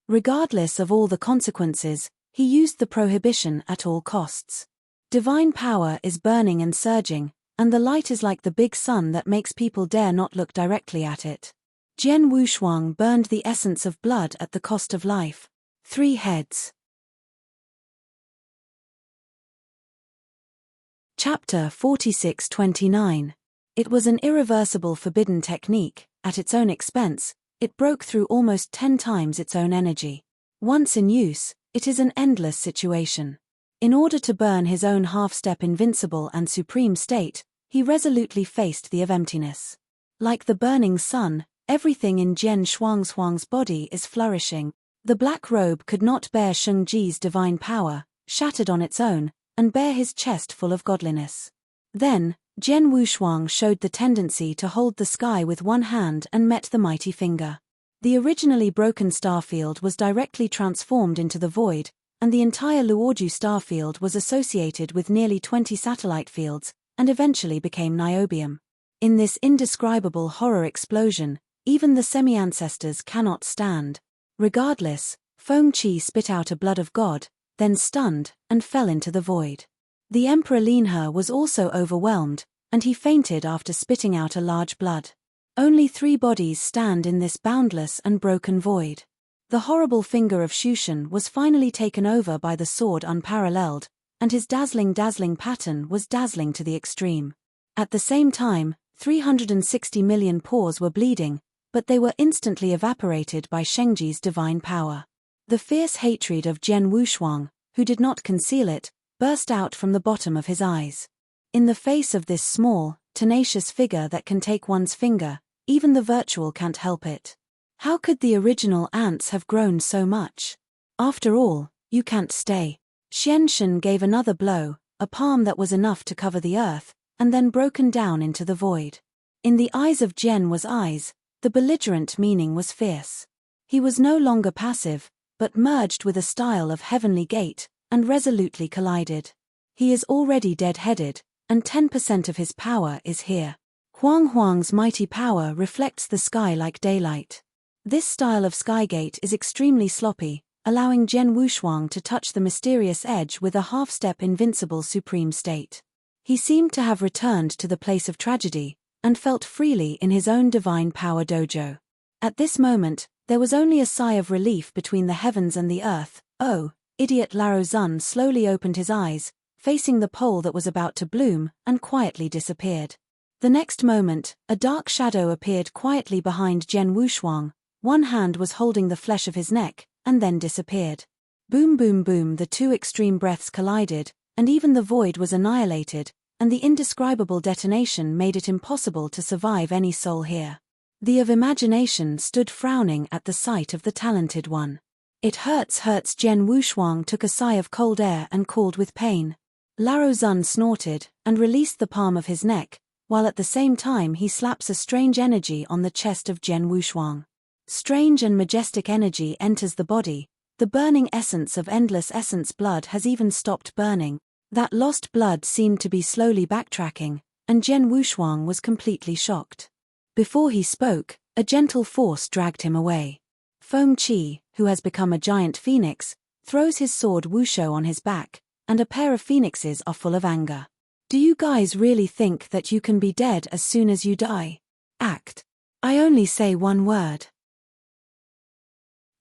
Regardless of all the consequences, he used the prohibition at all costs. Divine power is burning and surging, and the light is like the big sun that makes people dare not look directly at it. Jian Wushuang burned the essence of blood at the cost of life. 3 heads. Chapter 46-29. It was an irreversible forbidden technique. At its own expense, it broke through almost 10 times its own energy. Once in use, it is an endless situation. In order to burn his own half-step invincible and supreme state, he resolutely faced the of emptiness. Like the burning sun, everything in Jian Shuang's body is flourishing. The black robe could not bear Shengji's divine power, shattered on its own, and bear his chest full of godliness. Then, Jian Wushuang showed the tendency to hold the sky with one hand and met the mighty finger. The originally broken starfield was directly transformed into the void, and the entire Luoju starfield was associated with nearly 20 satellite fields, and eventually became niobium. In this indescribable horror explosion, even the semi-ancestors cannot stand. Regardless, Feng Qi spit out a blood of God, then stunned, and fell into the void. The Emperor Linhe was also overwhelmed, and he fainted after spitting out a large blood. Only 3 bodies stand in this boundless and broken void. The horrible finger of Shushan was finally taken over by the sword unparalleled, and his dazzling pattern was dazzling to the extreme. At the same time, 360 million pores were bleeding, but they were instantly evaporated by Shengji's divine power. The fierce hatred of Jian Wushuang, who did not conceal it, burst out from the bottom of his eyes. In the face of this small, tenacious figure that can take one's finger, even the virtual can't help it. How could the original ants have grown so much? After all, you can't stay. Xianshan gave another blow, a palm that was enough to cover the earth, and then broken down into the void. In the eyes of Jian was eyes, the belligerent meaning was fierce. He was no longer passive, but merged with a style of heavenly gait, and resolutely collided. He is already dead-headed, and 10% of his power is here. Huang's mighty power reflects the sky like daylight. This style of skygate is extremely sloppy, allowing Jian Wushuang to touch the mysterious edge with a half-step invincible supreme state. He seemed to have returned to the place of tragedy, and felt freely in his own divine power dojo. At this moment, there was only a sigh of relief between the heavens and the earth. Oh, idiot! Lao Zun slowly opened his eyes, facing the pole that was about to bloom, and quietly disappeared. The next moment, a dark shadow appeared quietly behind Jian Wushuang. One hand was holding the flesh of his neck, and then disappeared. Boom boom boom, the 2 extreme breaths collided, and even the void was annihilated, and the indescribable detonation made it impossible to survive any soul here. The of imagination stood frowning at the sight of the talented one. It hurts. Jian Wushuang took a sigh of cold air and called with pain. Lao Zun snorted, and released the palm of his neck, while at the same time he slaps a strange energy on the chest of Jian Wushuang. Strange and majestic energy enters the body. The burning essence of endless essence blood has even stopped burning. That lost blood seemed to be slowly backtracking, and Jian Wushuang was completely shocked. Before he spoke, a gentle force dragged him away. Feng Qi, who has become a giant phoenix, throws his sword Wushuo on his back, and a pair of phoenixes are full of anger. Do you guys really think that you can be dead as soon as you die? Act. I only say one word.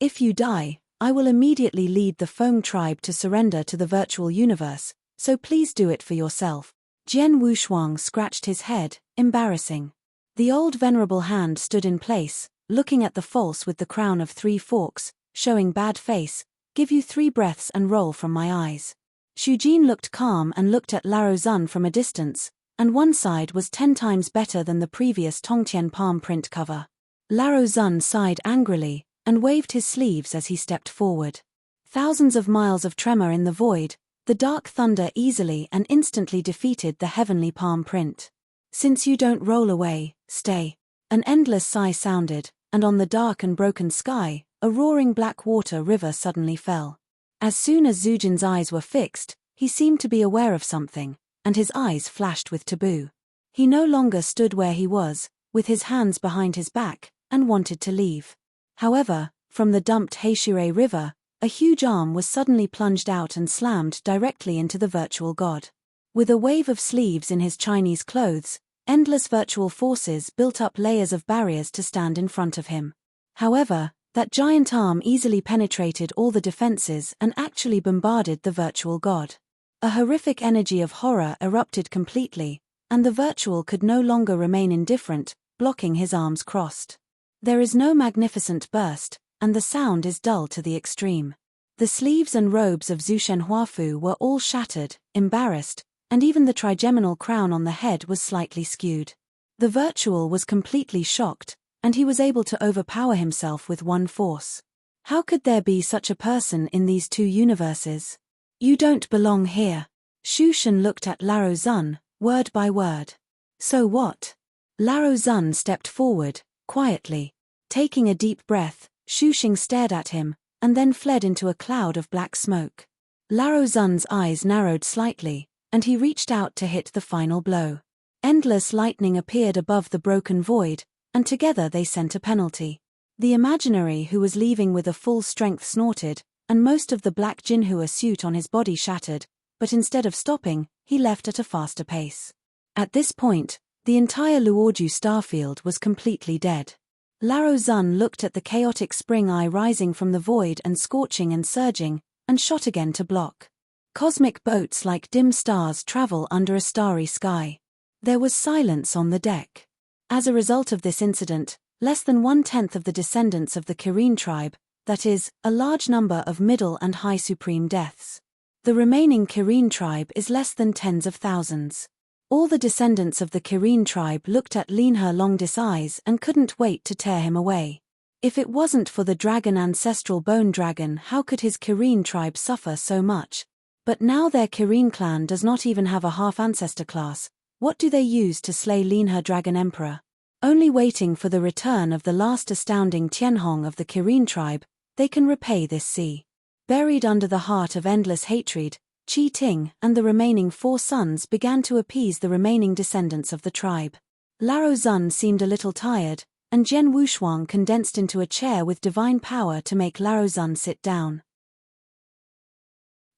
If you die, I will immediately lead the Feng tribe to surrender to the virtual universe, so please do it for yourself. Jian Wushuang scratched his head, embarrassing. The old venerable hand stood in place, looking at the false with the crown of 3 forks, showing bad face. Give you 3 breaths and roll from my eyes. Shujin looked calm and looked at Lao Zun from a distance, and one side was 10 times better than the previous Tongtian palm print cover. Lao Zun sighed angrily, and waved his sleeves as he stepped forward. Thousands of miles of tremor in the void, the dark thunder easily and instantly defeated the heavenly palm print. Since you don't roll away, stay. An endless sigh sounded, and on the dark and broken sky, a roaring black water river suddenly fell. As soon as Zujin's eyes were fixed, he seemed to be aware of something, and his eyes flashed with taboo. He no longer stood where he was, with his hands behind his back, and wanted to leave. However, from the dumped Heishure River, a huge arm was suddenly plunged out and slammed directly into the virtual god. With a wave of sleeves in his Chinese clothes, endless virtual forces built up layers of barriers to stand in front of him. However, that giant arm easily penetrated all the defenses and actually bombarded the virtual god. A horrific energy of horror erupted completely, and the virtual could no longer remain indifferent, blocking his arms crossed. There is no magnificent burst, and the sound is dull to the extreme. The sleeves and robes of Zhu Shenhuafu were all shattered, embarrassed, and even the trigeminal crown on the head was slightly skewed. The virtual was completely shocked, and he was able to overpower himself with one force. How could there be such a person in these two universes? You don't belong here. Shu Shen looked at Lao Zun, word by word. So what? Lao Zun stepped forward, quietly. Taking a deep breath, Shu Shen stared at him, and then fled into a cloud of black smoke. Lao Zun's eyes narrowed slightly, and he reached out to hit the final blow. Endless lightning appeared above the broken void, and together they sent a penalty. The imaginary who was leaving with a full strength snorted, and most of the black Jinhua suit on his body shattered, but instead of stopping, he left at a faster pace. At this point, the entire Luoju starfield was completely dead. Lao Zun looked at the chaotic spring eye rising from the void and scorching and surging, and shot again to block. Cosmic boats like dim stars travel under a starry sky. There was silence on the deck. As a result of this incident, less than 1/10 of the descendants of the Kirin tribe, that is, a large number of middle and high supreme deaths. The remaining Kirin tribe is less than tens of thousands. All the descendants of the Kirin tribe looked at Linhe Longdis eyes and couldn't wait to tear him away. If it wasn't for the dragon ancestral bone dragon, how could his Kirin tribe suffer so much? But now their Kirin clan does not even have a half-ancestor class. What do they use to slay Linhe Dragon Emperor? Only waiting for the return of the last astounding Tianhong of the Kirin tribe, they can repay this sea. Buried under the heart of endless hatred, Qi Ting and the remaining 4 sons began to appease the remaining descendants of the tribe. Lao Zun seemed a little tired, and Jian Wushuang condensed into a chair with divine power to make Lao Zun sit down.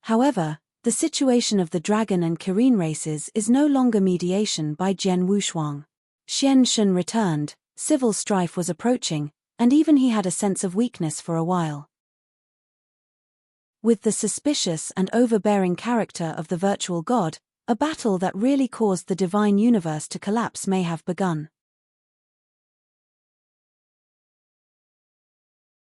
However, the situation of the dragon and Kirin races is no longer mediation by Jian Wushuang. Xian Shun returned, civil strife was approaching, and even he had a sense of weakness for a while. With the suspicious and overbearing character of the virtual god, a battle that really caused the divine universe to collapse may have begun.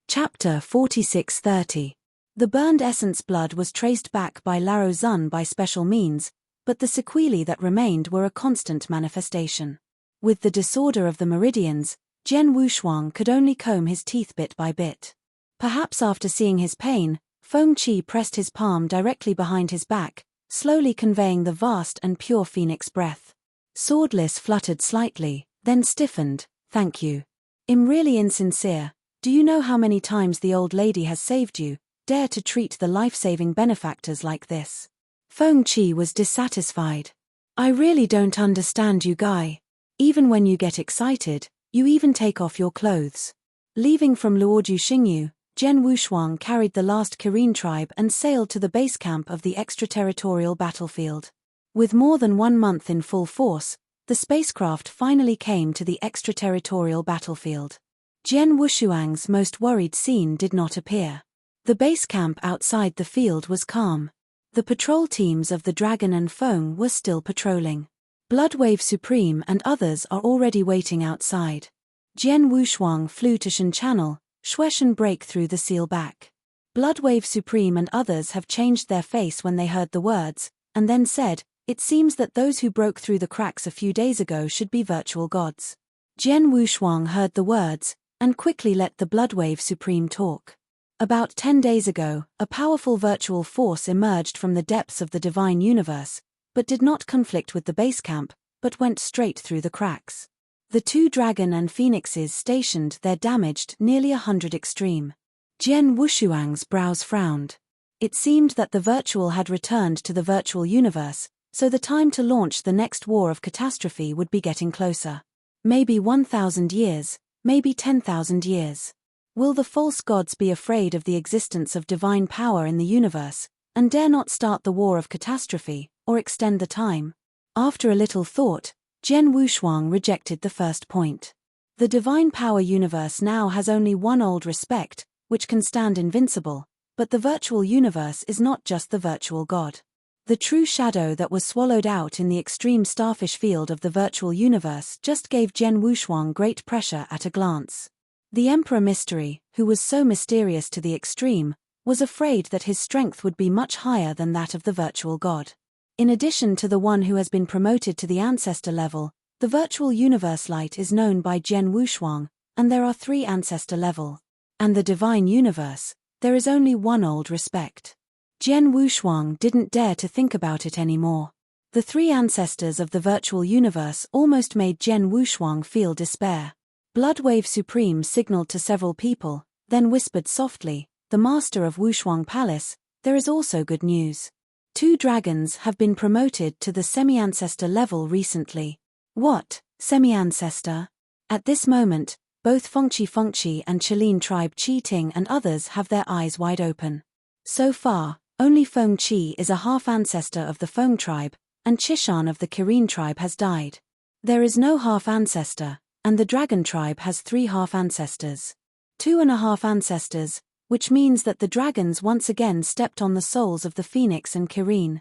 Chapter 4630. The burned essence blood was traced back by Lao Zun by special means, but the sequelae that remained were a constant manifestation. With the disorder of the meridians, Jian Wushuang could only comb his teeth bit by bit. Perhaps after seeing his pain, Feng Qi pressed his palm directly behind his back, slowly conveying the vast and pure phoenix breath. Swordless fluttered slightly, then stiffened. Thank you. I'm really insincere. Do you know how many times the old lady has saved you? Dare to treat the life-saving benefactors like this. Feng Qi was dissatisfied. I really don't understand you, Guy. Even when you get excited, you even take off your clothes. Leaving from Luoju Xingyu, Jian Wushuang carried the last Kirin tribe and sailed to the base camp of the extraterritorial battlefield. With more than 1 month in full force, the spacecraft finally came to the extraterritorial battlefield. Jian Wushuang's most worried scene did not appear. The base camp outside the field was calm. The patrol teams of the Dragon and Feng were still patrolling. Bloodwave Supreme and others are already waiting outside. Jian Wushuang flew to Shen Channel, Shueshen break through the seal back. Bloodwave Supreme and others have changed their face when they heard the words, and then said, it seems that those who broke through the cracks a few days ago should be virtual gods. Jian Wushuang heard the words, and quickly let the Bloodwave Supreme talk. About 10 days ago, a powerful virtual force emerged from the depths of the divine universe, but did not conflict with the base camp, but went straight through the cracks. The 2 dragon and phoenixes stationed there damaged nearly 100 extreme. Jian Wushuang's brows frowned. It seemed that the virtual had returned to the virtual universe, so the time to launch the next war of catastrophe would be getting closer. Maybe 1,000 years, maybe 10,000 years. Will the false gods be afraid of the existence of divine power in the universe, and dare not start the war of catastrophe, or extend the time? After a little thought, Jian Wushuang rejected the first point. The divine power universe now has only one old respect, which can stand invincible, but the virtual universe is not just the virtual God. The true shadow that was swallowed out in the extreme starfish field of the virtual universe just gave Jian Wushuang great pressure at a glance. The Emperor Mystery, who was so mysterious to the extreme, was afraid that his strength would be much higher than that of the virtual God. In addition to the one who has been promoted to the ancestor level, the virtual universe light is known by Jian Wushuang, and there are 3 ancestor level. And the divine universe, there is only one old respect. Jian Wushuang didn't dare to think about it anymore. The 3 ancestors of the virtual universe almost made Jian Wushuang feel despair. Bloodwave Supreme signaled to several people, then whispered softly, "The master of Wushuang Palace, there is also good news. 2 dragons have been promoted to the semi-ancestor level recently." What? Semi-ancestor? At this moment, both Fengqi and Qilin tribe Qi and others have their eyes wide open. So far, only Fengqi is a half-ancestor of the Feng tribe, and Qishan of the Kirin tribe has died. There is no half-ancestor, and the dragon tribe has 3 half-ancestors. 2.5 ancestors, which means that the dragons once again stepped on the souls of the Phoenix and Kirin.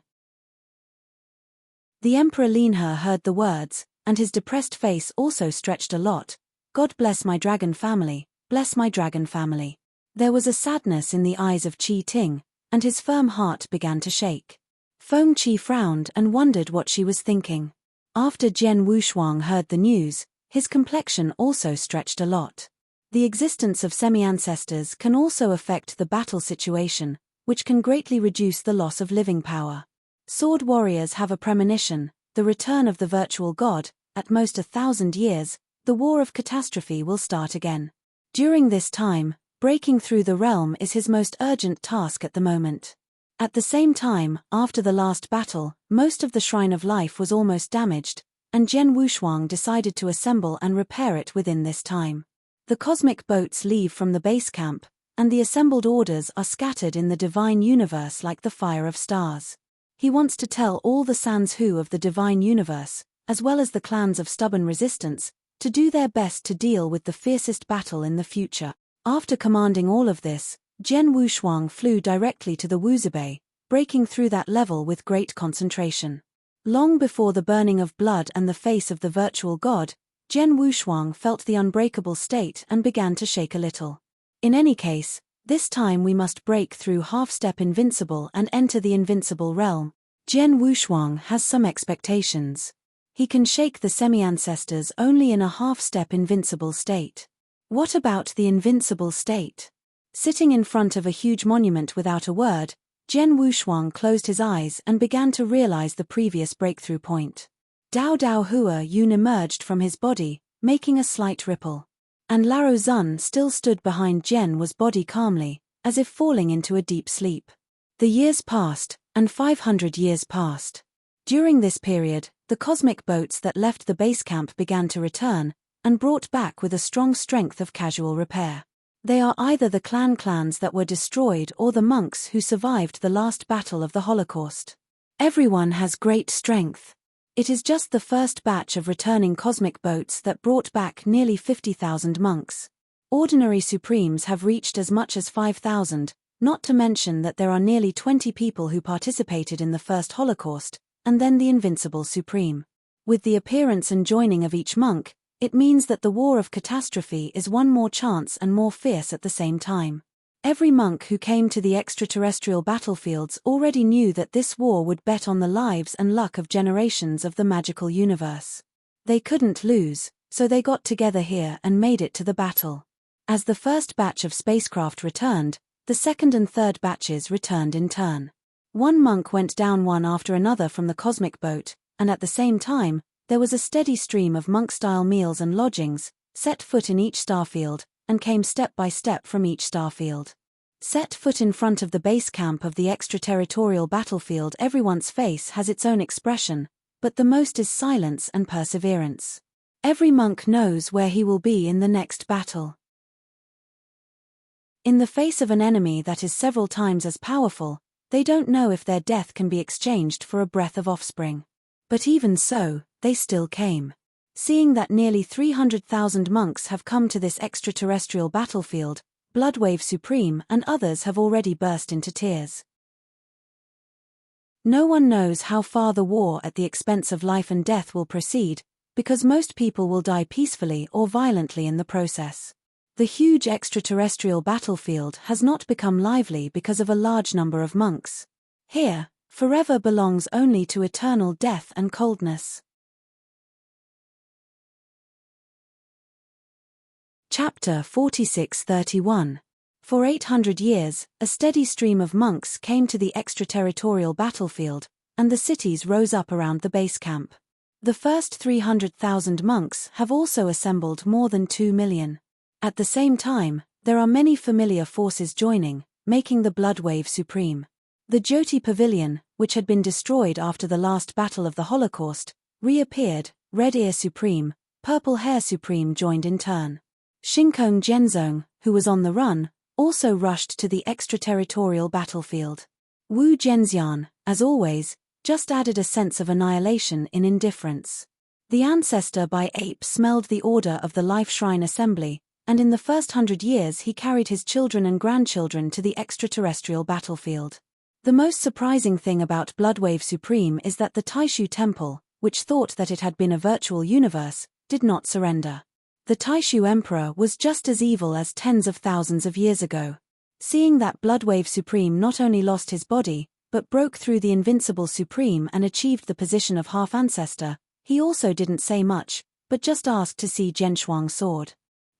The Emperor Linhe heard the words, and his depressed face also stretched a lot. "God bless my dragon family, bless my dragon family." There was a sadness in the eyes of Qi Ting, and his firm heart began to shake. Feng Qi frowned and wondered what she was thinking. After Jian Wushuang heard the news, his complexion also stretched a lot. The existence of semi-ancestors can also affect the battle situation, which can greatly reduce the loss of living power. Sword warriors have a premonition, the return of the virtual God. At most 1,000 years, the war of catastrophe will start again. During this time, breaking through the realm is his most urgent task at the moment. At the same time, after the last battle, most of the Shrine of Life was almost damaged, and Jian Wushuang decided to assemble and repair it within this time. The cosmic boats leave from the base camp, and the assembled orders are scattered in the divine universe like the fire of stars. He wants to tell all the Sanzhu of the divine universe, as well as the clans of stubborn resistance, to do their best to deal with the fiercest battle in the future. After commanding all of this, Jian Wushuang flew directly to the Wuzibei, breaking through that level with great concentration. Long before the burning of blood and the face of the virtual God, Jian Wushuang felt the unbreakable state and began to shake a little. In any case, this time we must break through half-step invincible and enter the invincible realm. Jian Wushuang has some expectations. He can shake the semi-ancestors only in a half-step invincible state. What about the invincible state? Sitting in front of a huge monument without a word, Jian Wushuang closed his eyes and began to realize the previous breakthrough point. Dao Dao Hua Yun emerged from his body, making a slight ripple. And Laro Zun still stood behind Jian was body calmly, as if falling into a deep sleep. The years passed, and 500 years passed. During this period, the cosmic boats that left the base camp began to return, and brought back with a strong strength of casual repair. They are either the clans that were destroyed or the monks who survived the last battle of the Holocaust. Everyone has great strength. It is just the first batch of returning cosmic boats that brought back nearly 50,000 monks. Ordinary Supremes have reached as much as 5,000, not to mention that there are nearly 20 people who participated in the first Holocaust, and then the Invincible Supreme. With the appearance and joining of each monk, it means that the war of catastrophe is one more chance and more fierce at the same time. Every monk who came to the extraterrestrial battlefields already knew that this war would bet on the lives and luck of generations of the magical universe. They couldn't lose, so they got together here and made it to the battle. As the first batch of spacecraft returned, the second and third batches returned in turn. One monk went down one after another from the cosmic boat, and at the same time, there was a steady stream of monk-style meals and lodgings, set foot in each starfield, and came step by step from each starfield. Set foot in front of the base camp of the extraterritorial battlefield, everyone's face has its own expression, but the most is silence and perseverance. Every monk knows where he will be in the next battle. In the face of an enemy that is several times as powerful, They don't know if their death can be exchanged for a breath of offspring. But even so, they still came. Seeing that nearly 300,000 monks have come to this extraterrestrial battlefield, Bloodwave Supreme and others have already burst into tears. No one knows how far the war at the expense of life and death will proceed, because most people will die peacefully or violently in the process. The huge extraterrestrial battlefield has not become lively because of a large number of monks. Here, forever belongs only to eternal death and coldness. Chapter 46-31. For 800 years, a steady stream of monks came to the extraterritorial battlefield, and the cities rose up around the base camp. The first 300,000 monks have also assembled more than 2 million. At the same time, there are many familiar forces joining, making the Bloodwave Supreme. The Jyoti Pavilion, which had been destroyed after the last battle of the Holocaust, reappeared. Red Ear Supreme, Purple Hair Supreme joined in turn. Shinkong Genzong, who was on the run, also rushed to the extraterritorial battlefield. Wu Zhenxian, as always, just added a sense of annihilation in indifference. The ancestor by ape smelled the order of the Life Shrine Assembly, and in the first 100 years he carried his children and grandchildren to the extraterrestrial battlefield. The most surprising thing about Bloodwave Supreme is that the Taishu Temple, which thought that it had been a virtual universe, did not surrender. The Taishu Emperor was just as evil as tens of thousands of years ago. Seeing that Bloodwave Supreme not only lost his body, but broke through the Invincible Supreme and achieved the position of half-ancestor, he also didn't say much, but just asked to see Zhenshuang's sword.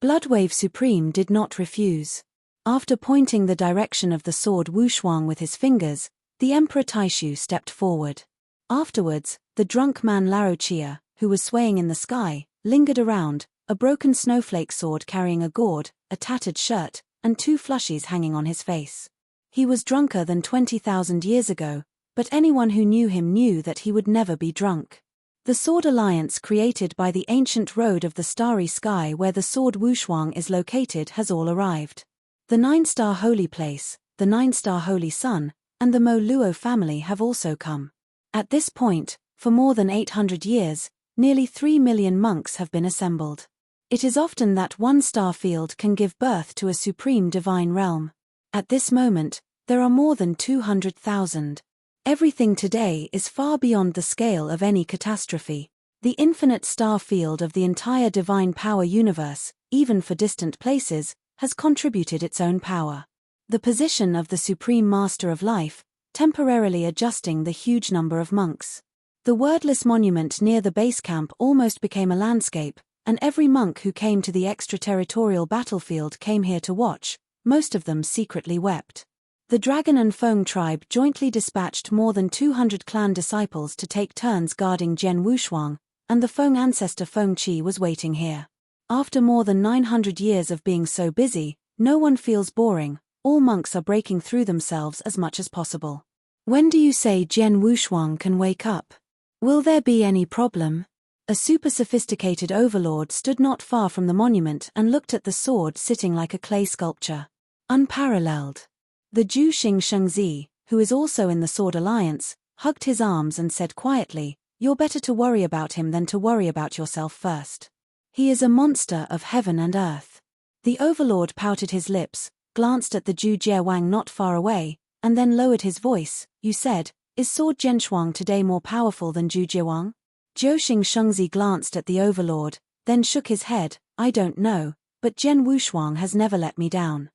Bloodwave Supreme did not refuse. After pointing the direction of the sword Wushuang with his fingers, the Emperor Taishu stepped forward. Afterwards, the drunk man Larochia, who was swaying in the sky, lingered around, a broken snowflake sword carrying a gourd, a tattered shirt, and 2 flushies hanging on his face. He was drunker than 20,000 years ago, but anyone who knew him knew that he would never be drunk. The sword alliance created by the ancient road of the starry sky where the sword Wushuang is located has all arrived. The 9-star holy place, the 9-star holy sun, and the Mo Luo family have also come. At this point, for more than 800 years, nearly 3 million monks have been assembled. It is often that one star field can give birth to a supreme divine realm. At this moment, there are more than 200,000. Everything today is far beyond the scale of any catastrophe. The infinite star field of the entire divine power universe, even for distant places, has contributed its own power. The position of the Supreme Master of Life, temporarily adjusting the huge number of monks. The wordless monument near the base camp almost became a landscape, and every monk who came to the extraterritorial battlefield came here to watch, most of them secretly wept. The Dragon and Feng tribe jointly dispatched more than 200 clan disciples to take turns guarding Zhen Wushuang, and the Feng ancestor Feng Qi was waiting here. After more than 900 years of being so busy, no one feels boring, all monks are breaking through themselves as much as possible. When do you say Zhen Wushuang can wake up? Will there be any problem? A super sophisticated overlord stood not far from the monument and looked at the sword sitting like a clay sculpture. Unparalleled. The Zhu Shengzi, who is also in the Sword Alliance, hugged his arms and said quietly, "You're better to worry about him than to worry about yourself first. He is a monster of heaven and earth." The overlord pouted his lips, glanced at the Zhu Jiawang not far away, and then lowered his voice. "You said, is Sword Zhenshuang today more powerful than Zhu Jiawang?" Zhou Shengzi glanced at the overlord, then shook his head. "I don't know, but Zhen Wushuang has never let me down.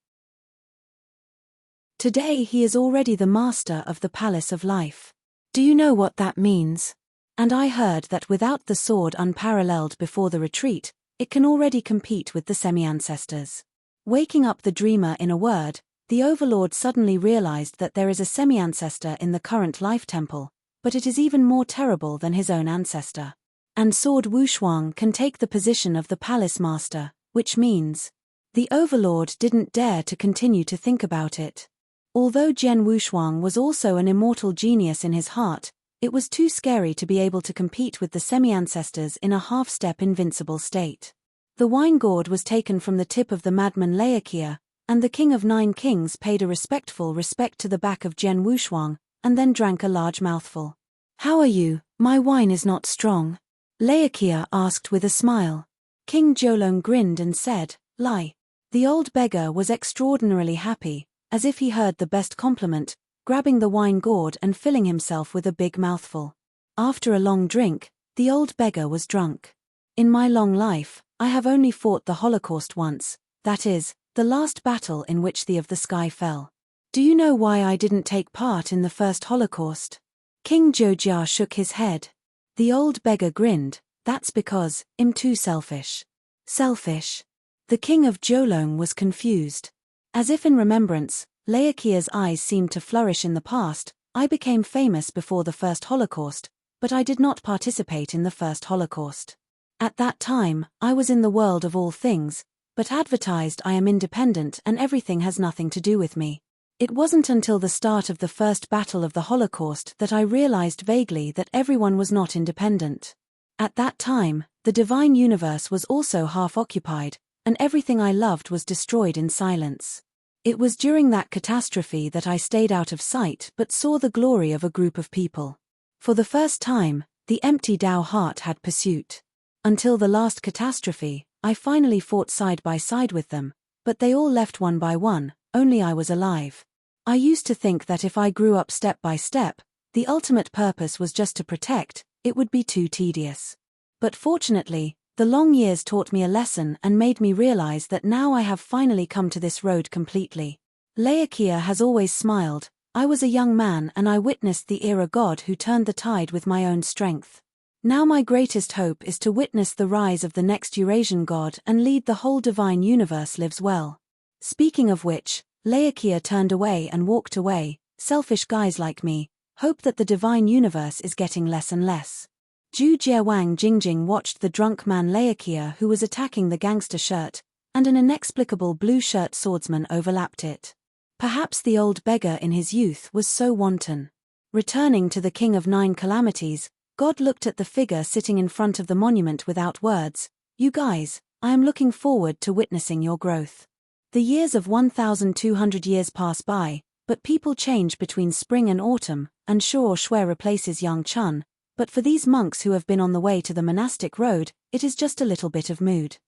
Today he is already the master of the Palace of Life. Do you know what that means? And I heard that without the sword unparalleled before the retreat, it can already compete with the semi-ancestors." Waking up the dreamer in a word, the overlord suddenly realized that there is a semi-ancestor in the current life temple, but it is even more terrible than his own ancestor. And Sword Wushuang can take the position of the palace master, which means... The overlord didn't dare to continue to think about it. Although Zhen Wushuang was also an immortal genius in his heart, it was too scary to be able to compete with the semi-ancestors in a half-step invincible state. The wine gourd was taken from the tip of the madman Laokia, and the King of Nine Kings paid a respectful respect to the back of Jian Wushuang, and then drank a large mouthful. "How are you? My wine is not strong," Laokia asked with a smile. King Jiulong grinned and said, "Lie." The old beggar was extraordinarily happy, as if he heard the best compliment, grabbing the wine gourd and filling himself with a big mouthful. After a long drink, the old beggar was drunk. "In my long life, I have only fought the Holocaust once, that is, the last battle in which the of the sky fell. Do you know why I didn't take part in the first Holocaust?" King Jiujia shook his head. The old beggar grinned. "That's because, I'm too selfish." Selfish? The King of Jiulong was confused. As if in remembrance, Laokia's eyes seemed to flourish in the past. "I became famous before the first Holocaust, but I did not participate in the first Holocaust. At that time, I was in the world of all things, but advertised I am independent and everything has nothing to do with me. It wasn't until the start of the first battle of the Holocaust that I realized vaguely that everyone was not independent. At that time, the divine universe was also half occupied, and everything I loved was destroyed in silence. It was during that catastrophe that I stayed out of sight but saw the glory of a group of people. For the first time, the empty Tao heart had pursuit. Until the last catastrophe, I finally fought side by side with them, but they all left one by one, only I was alive. I used to think that if I grew up step by step, the ultimate purpose was just to protect, it would be too tedious. But fortunately, the long years taught me a lesson and made me realize that now I have finally come to this road completely. Laokia has always smiled. I was a young man and I witnessed the era god who turned the tide with my own strength. Now my greatest hope is to witness the rise of the next Eurasian god and lead the whole divine universe lives well. Speaking of which, Laokia turned away and walked away. Selfish guys like me hope that the divine universe is getting less and less. Zhu Jiawang Jingjing watched the drunk man Laokia who was attacking the gangster shirt, and an inexplicable blue-shirt swordsman overlapped it. Perhaps the old beggar in his youth was so wanton. Returning to the King of Nine Calamities, God looked at the figure sitting in front of the monument without words. "You guys, I am looking forward to witnessing your growth." The years of 1,200 years pass by, but people change between spring and autumn, and Shuo Shui replaces Yang Chun, but for these monks who have been on the way to the monastic road, it is just a little bit of mood.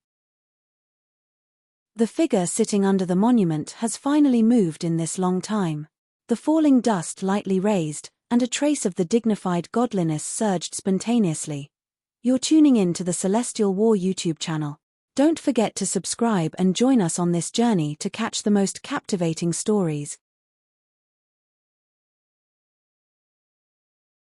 The figure sitting under the monument has finally moved in this long time. The falling dust lightly raised, and a trace of the dignified godliness surged spontaneously. You're tuning in to the Celestial War YouTube channel. Don't forget to subscribe and join us on this journey to catch the most captivating stories.